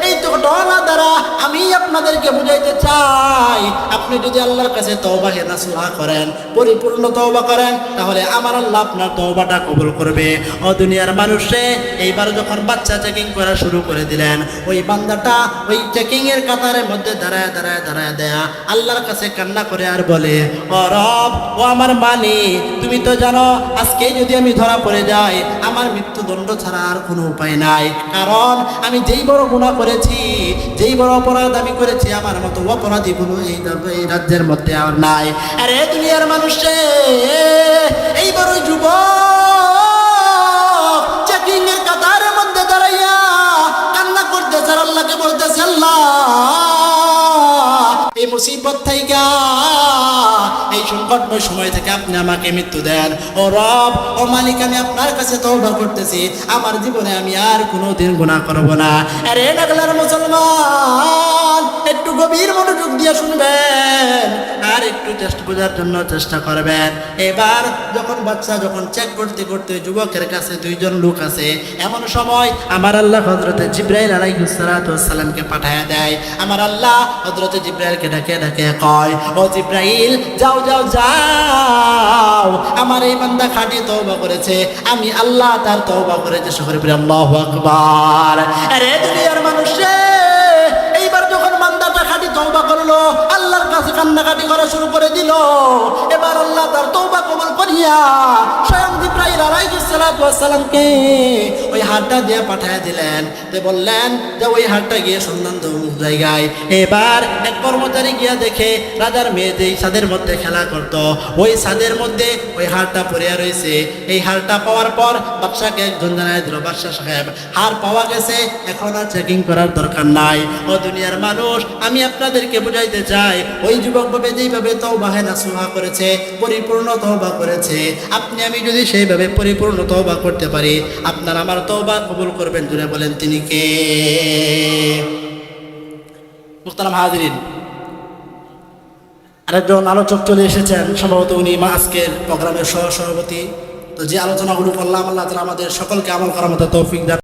এই তো ঘটনা দ্বারা আমি আপনাদেরকে বুঝাইতে চাই, আপনি যদি আল্লাহর কাছে তওবা নাসুহা করেন, পরিপূর্ণ তওবা করেন, তাহলে আমার আল্লাহ আপনার তওবাটা কবুল করবে। ও দুনিয়ার মানুষে, এইবার যখন বাচ্চা চেকিং করা শুরু করে দিলেন, ওই বান্দাটা ওই চেকিং এর কাতারের মধ্যে দাঁড়ায় দেয়া আল্লাহর কাছে কান্না করে আর বলে, ও রব, ও আমার মালিক, তুমি তো জানো আজকে যদি আমি ধরা পড়ে যাই, আমার মৃত্যুদণ্ড ছাড়া আর কোনো উপায় নাই, কারণ আমি যেই বড় গুনাহ করেছি, যেই বড় অপরাধ আমি করেছি, আমার মতো অপরাধী কোনো এই রাজ্যের মধ্যে আর নাই। আরে দুনিয়ার মানুষে, এই বড় যুবক চেকিং এর কাতারের মধ্যে দাঁড়াইয়া কান্না করতেছে, আল্লাহকে বলতেছে, আল্লাহ, এই মুসিবত থেকে, এই সংকটময় সময় থেকে আপনি আমাকে মৃত্যু দেন। ও রব, ও মালিক, আমি আপনার কাছে তওবা করতেছি, আমার জীবনে আমি আর কোনোদিন গুনাহ করব না। আরে নাগলার মুসলমান, একটু গভীর মনোযোগ দিয়ে শুনবেন আর একটু বোঝার জন্য চেষ্টা করবেন। এবার বাচ্চা যখন চেক করতে যুবকের কাছে 2জন লোক আছে, এমন সময় আমার আল্লাহ হযরতে জিবরাইল আলাইহিস সালাতু ওয়াস সালামকে পাঠায় দেয়। আমার আল্লাহ হযরতে জিবরাইলকে ডাকে কয়, ও জিবরাইল, যাও, আমার এই বান্দা খাঁটি তওবা করেছে, আমি আল্লাহ তার তওবা করেছে। সকলে বলি আল্লাহু আকবার। আরে দুনিয়ার মানুষে, এইবার যখন বান্দাটা খাঁটি তওবা করলো, আল্লাহর কাছে কান্নাকাটি করা শুরু করে দিল, এবার আল্লাহ তার তওবা কবুল করিয়া স্বয়ং জিবরাইল আলাইহিস সালাতু ওয়াস সালামকে ওই হারটা দিয়ে পাঠিয়ে দিলেন। তে বললেন যে ওই হারটা গিয়ে সন্ধান দাও অমুক জায়গায়। এবার এক কর্মচারী গিয়া দেখে রাজার মেয়ে যেই ছাদের মধ্যে খেলা করত, ওই ছাদের মধ্যে ওই হারটা পড়িয়া রয়েছে। এই হারটা পাওয়ার পর বাদশাকে একজন জানায় দিল, বাদশা সাহেব, হার পাওয়া গেছে, এখন আর চেকিং করার দরকার নাই। ও দুনিয়ার মানুষ, আমি আপনাদেরকে বুঝাইতে চাই, ওই যুবক ভাবে যেইভাবে তওবা নাসুহা করেছে, পরিপূর্ণ তওবা করেছে, আপনি আমি যদি সেইভাবে পরিপূর্ণ তওবা করতে পারি, আপনার আমার তওবা কবুল করবেন। জুড়ে বলেন, তিনি কে? মুহতারাম হাজিরিন, আরেকজন আলোচক চলে এসেছেন, সম্ভবত উনি আজকের প্রোগ্রামের সহ সভাপতি। তো যে আলোচনাগুলো করলাম, আল্লাহ তাআলা আমাদের সকলকে আমল করার মতো তৌফিক দান।